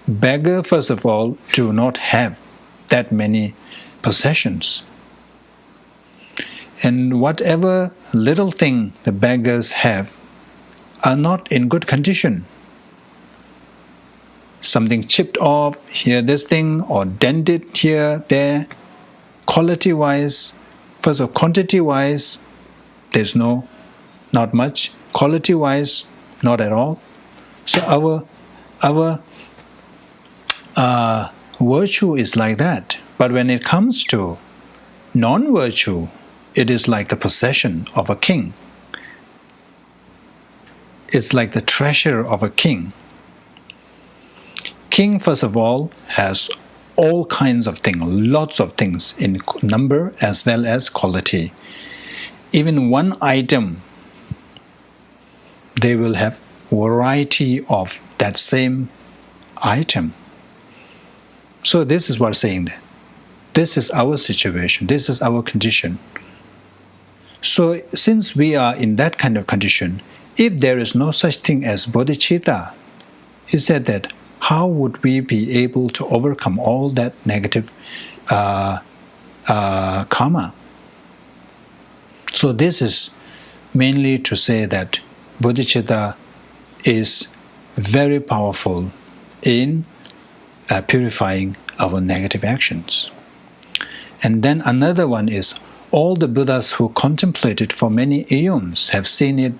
Beggar, first of all, do not have that many possessions. And whatever little thing the beggars have are not in good condition. Something chipped off here, this thing, or dented here, there. Quality-wise, first of all, quantity-wise, there's not much. Quality-wise, not at all. So our virtue is like that. But when it comes to non-virtue, it is like the possession of a king. It's like the treasure of a king. King, first of all, has all kinds of things, lots of things in number as well as quality. Even one item, they will have variety of that same item. So this is what I'm saying. This is our situation. This is our condition. So since we are in that kind of condition, if there is no such thing as bodhicitta, he said that how would we be able to overcome all that negative karma? So this is mainly to say that bodhicitta is very powerful in purifying our negative actions. And then another one is, all the Buddhas who contemplated for many eons have seen it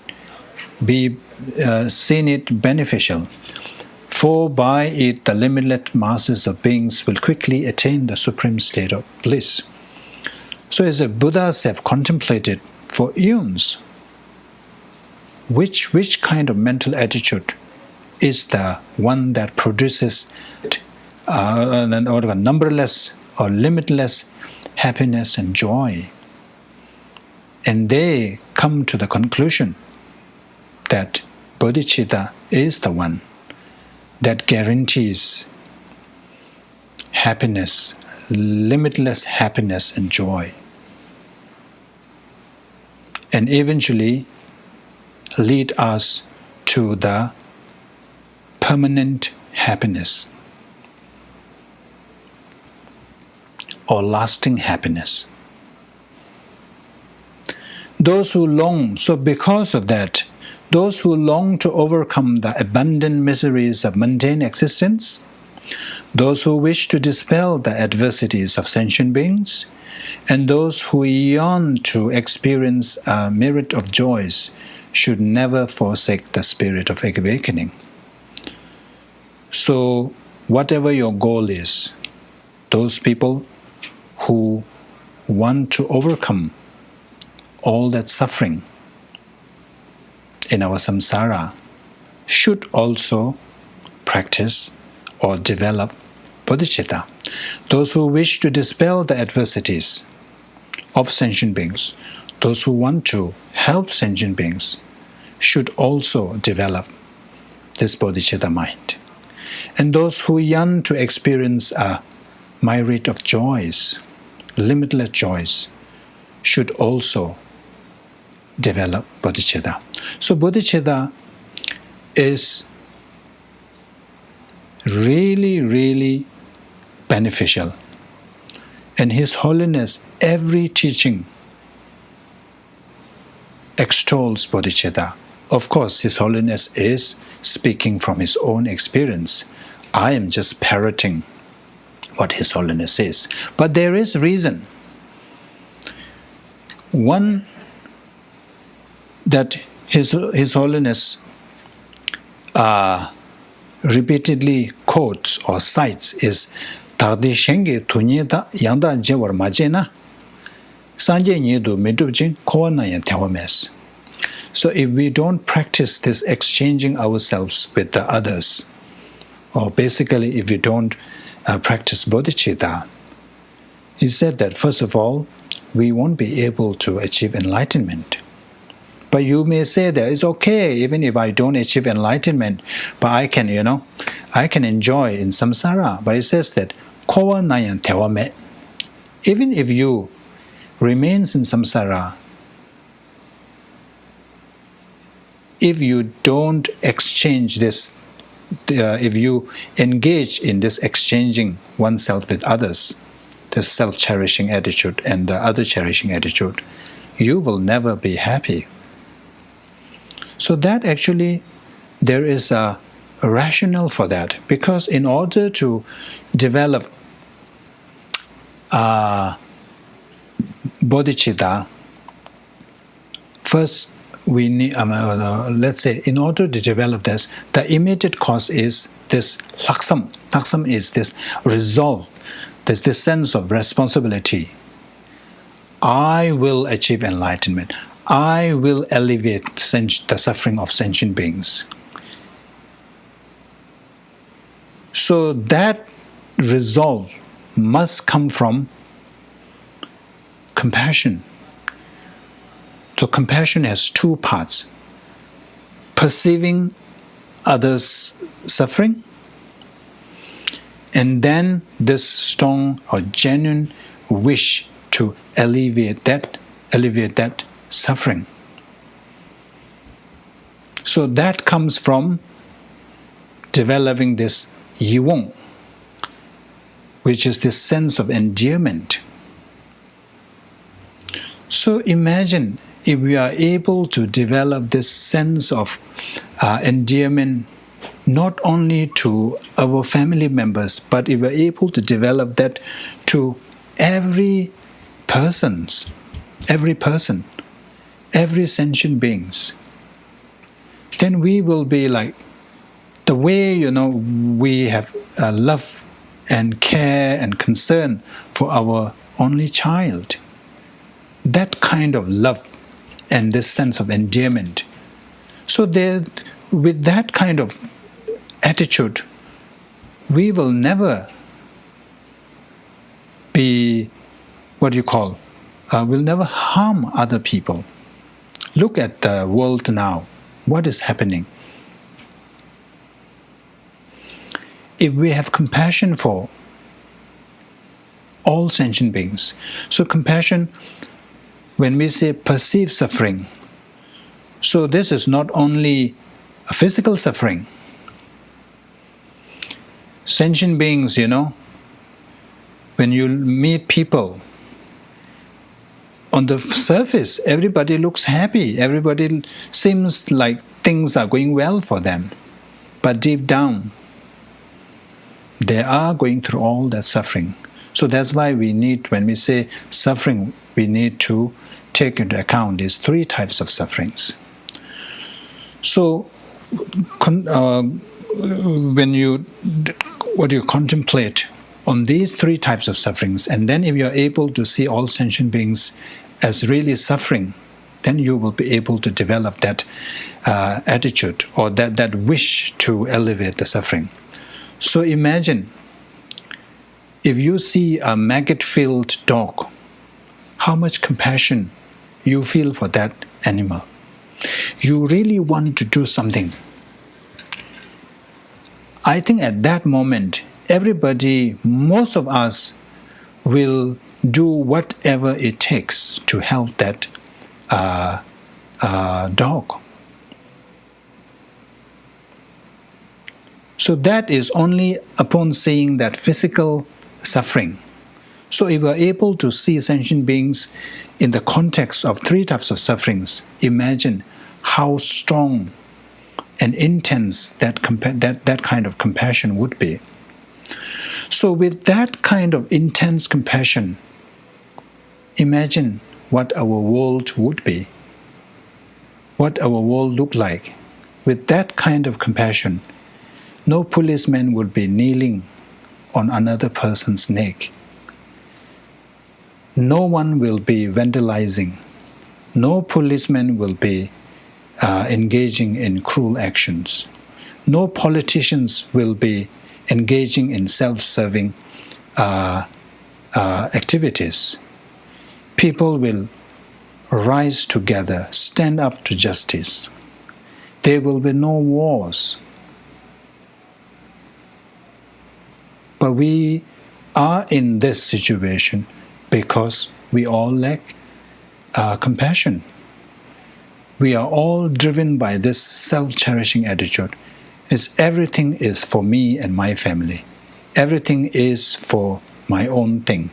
beneficial, for by it the limitless masses of beings will quickly attain the supreme state of bliss. So as the Buddhas have contemplated for eons, which kind of mental attitude is the one that produces numberless or limitless happiness and joy? And they come to the conclusion that bodhicitta is the one that guarantees happiness, limitless happiness and joy, and eventually lead us to the permanent happiness or lasting happiness. Those who long, so because of that, those who long to overcome the abundant miseries of mundane existence, those who wish to dispel the adversities of sentient beings, and those who yearn to experience a myriad of joys should never forsake the spirit of awakening. So, whatever your goal is, those people who want to overcome all that suffering in our samsara should also practice or develop bodhicitta. Those who wish to dispel the adversities of sentient beings, those who want to help sentient beings, should also develop this bodhicitta mind. And those who yearn to experience a myriad of joys, limitless joys, should also develop bodhicitta. So bodhicitta is really, really beneficial. And His Holiness, every teaching extols bodhicitta. Of course, His Holiness is speaking from his own experience. I am just parroting what His Holiness says. But there is reason. One that His Holiness repeatedly quotes or cites is Tagdi Shenge Tunyeda Yanda Jewar Majena Sanje Nyedu Midubjin Kowana Tawames. So if we don't practice this exchanging ourselves with the others, or basically if we don't practice bodhicitta, he said that first of all, we won't be able to achieve enlightenment. But you may say that it's okay, even if I don't achieve enlightenment, but I can enjoy in samsara. But it says that kowa nayan tewame. Even if you remains in samsara, if you don't exchange this, if you engage in this exchanging oneself with others, the self-cherishing attitude and the other-cherishing attitude, you will never be happy. So that actually, there is a rationale for that, because in order to develop bodhicitta, first we need, let's say, in order to develop this, the immediate cause is this laksam. Laksam is this resolve, there's this sense of responsibility. I will achieve enlightenment. I will alleviate the suffering of sentient beings. So that resolve must come from compassion. So compassion has two parts: perceiving others' suffering, and then this strong or genuine wish to alleviate that suffering. So that comes from developing this yiwong, which is this sense of endearment. So imagine if we are able to develop this sense of endearment not only to our family members, but if we are able to develop that to every person, every sentient beings, then we will be like the way, we have love and care and concern for our only child. That kind of love and this sense of endearment. So with that kind of attitude, we will never be, we'll never harm other people. Look at the world now. What is happening? If we have compassion for all sentient beings, so compassion, when we say perceive suffering, so this is not only a physical suffering. Sentient beings, when you meet people, on the surface, everybody looks happy. Everybody seems like things are going well for them. But deep down, they are going through all that suffering. So that's why when we say suffering, we need to take into account these three types of sufferings. So when you contemplate on these three types of sufferings, and then if you are able to see all sentient beings as really suffering, then you will be able to develop that attitude or that wish to elevate the suffering. So imagine if you see a maggot-filled dog, how much compassion you feel for that animal. You really want to do something. I think at that moment, everybody, most of us, will do whatever it takes to help that dog. So that is only upon seeing that physical suffering. So if we are able to see sentient beings in the context of three types of sufferings, imagine how strong and intense that kind of compassion would be. So with that kind of intense compassion, imagine what our world would be, what our world look like. With that kind of compassion, no policeman would be kneeling on another person's neck. No one will be vandalizing. No policeman will be engaging in cruel actions. No politicians will be engaging in self-serving activities. People will rise together, stand up to justice. There will be no wars. But we are in this situation because we all lack compassion. We are all driven by this self-cherishing attitude. Everything is for me and my family. Everything is for my own thing.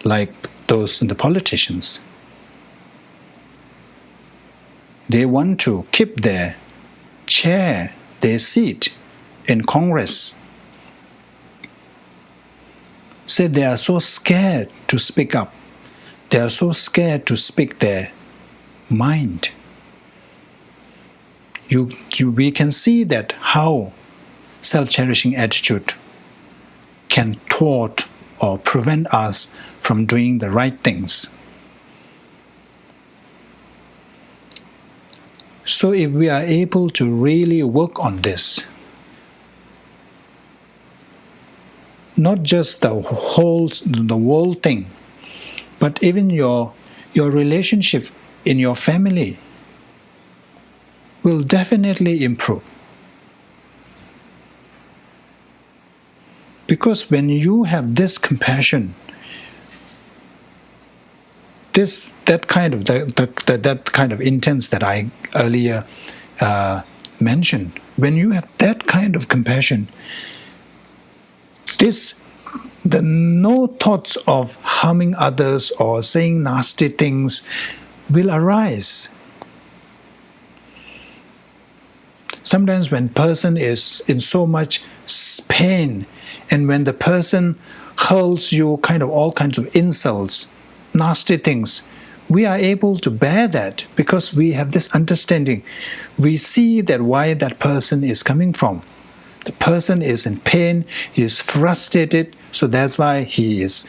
Like those in the politicians. They want to keep their chair, their seat in Congress. Say they are so scared to speak up. They are so scared to speak their mind. We can see that how self-cherishing attitude can thwart or prevent us from doing the right things. So if we are able to really work on this, not just the world thing, but even your relationship in your family will definitely improve. Because when you have this compassion, that kind of intense that I earlier mentioned. When you have that kind of compassion, the no thoughts of harming others or saying nasty things will arise. Sometimes when person is in so much pain, and when the person hurls you all kinds of insults, nasty things, we are able to bear that because we have this understanding. We see that why that person is coming from. The person is in pain, he is frustrated, so that's why he is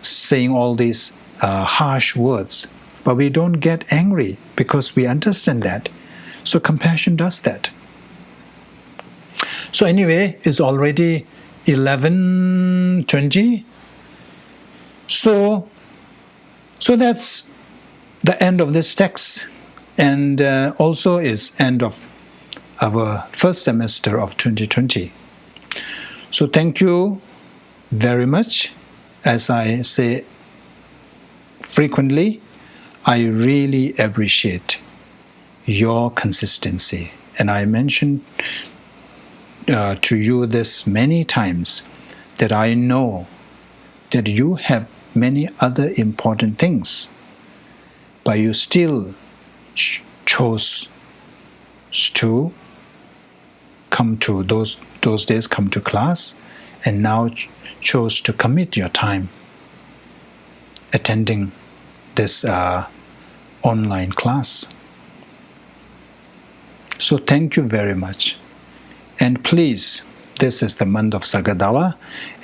saying all these harsh words. But we don't get angry because we understand that. So compassion does that. So anyway, it's already 11:20. So that's the end of this text, and also is end of our first semester of 2020. So thank you very much. As I say frequently, I really appreciate your consistency. And I mentioned to you this many times, that I know that you have many other important things, but you still chose to come to those days, come to class, and now chose to commit your time attending this online class. So thank you very much. And please, this is the month of Sagadawa,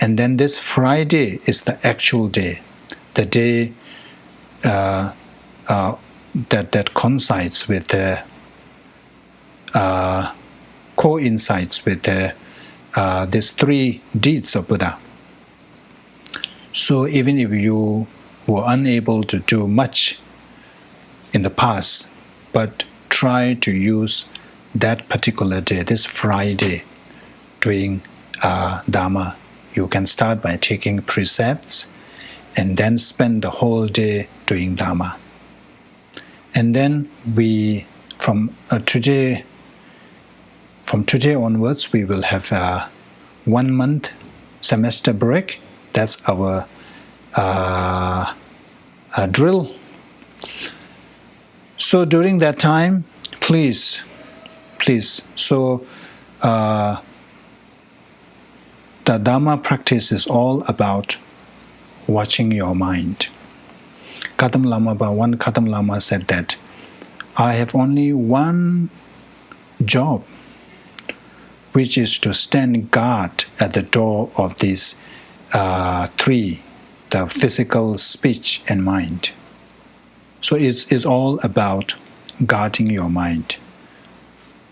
and then this Friday is the actual day, the day that coincides with the coincides with these 3 deeds of Buddha. So even if you were unable to do much in the past, but try to use that particular day, this Friday, doing Dharma. You can start by taking precepts and then spend the whole day doing Dharma. And then we, from today onwards, we will have a 1 month semester break. That's our drill. So during that time, please, so the Dharma practice is all about watching your mind. One Khatam Lama said that I have only one job, which is to stand guard at the door of these 3, the physical, speech, and mind. So it's all about guarding your mind,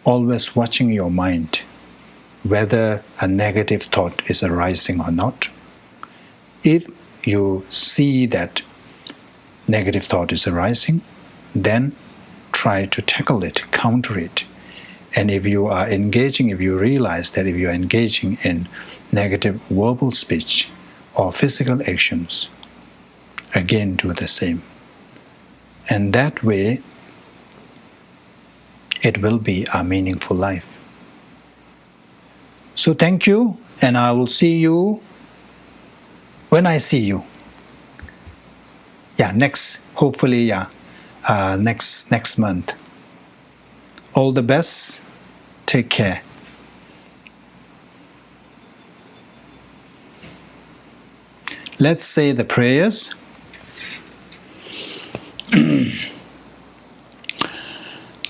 always watching your mind, whether a negative thought is arising or not. If you see that negative thought is arising, then try to tackle it, counter it. And if you realize that if you are engaging in negative verbal speech or physical actions, again do the same. And that way, it will be a meaningful life. So thank you, and I will see you when I see you. Next month. All the best. Take care. Let's say the prayers.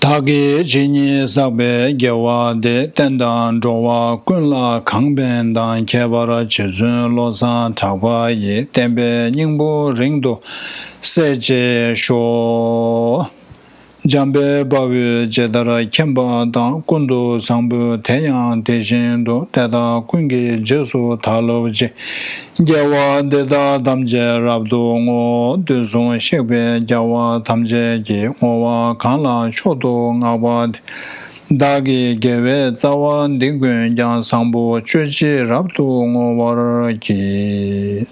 Tage jini sakbe gewa de tendan jowa kunla kangben dan kebara chezun losan takwa ye tembe nyingbo ringdo seje sho jambe bawe jedara kemba dan kundu sangbu tenyang deshin do teda kungi jesu talo je gewa deda damje rabdo ngo duzon shekbe gewa damje ge ngowa kanla shodo ngawad dagi gewe zawa ningun yang sangbu chuji rabdo ngo war ki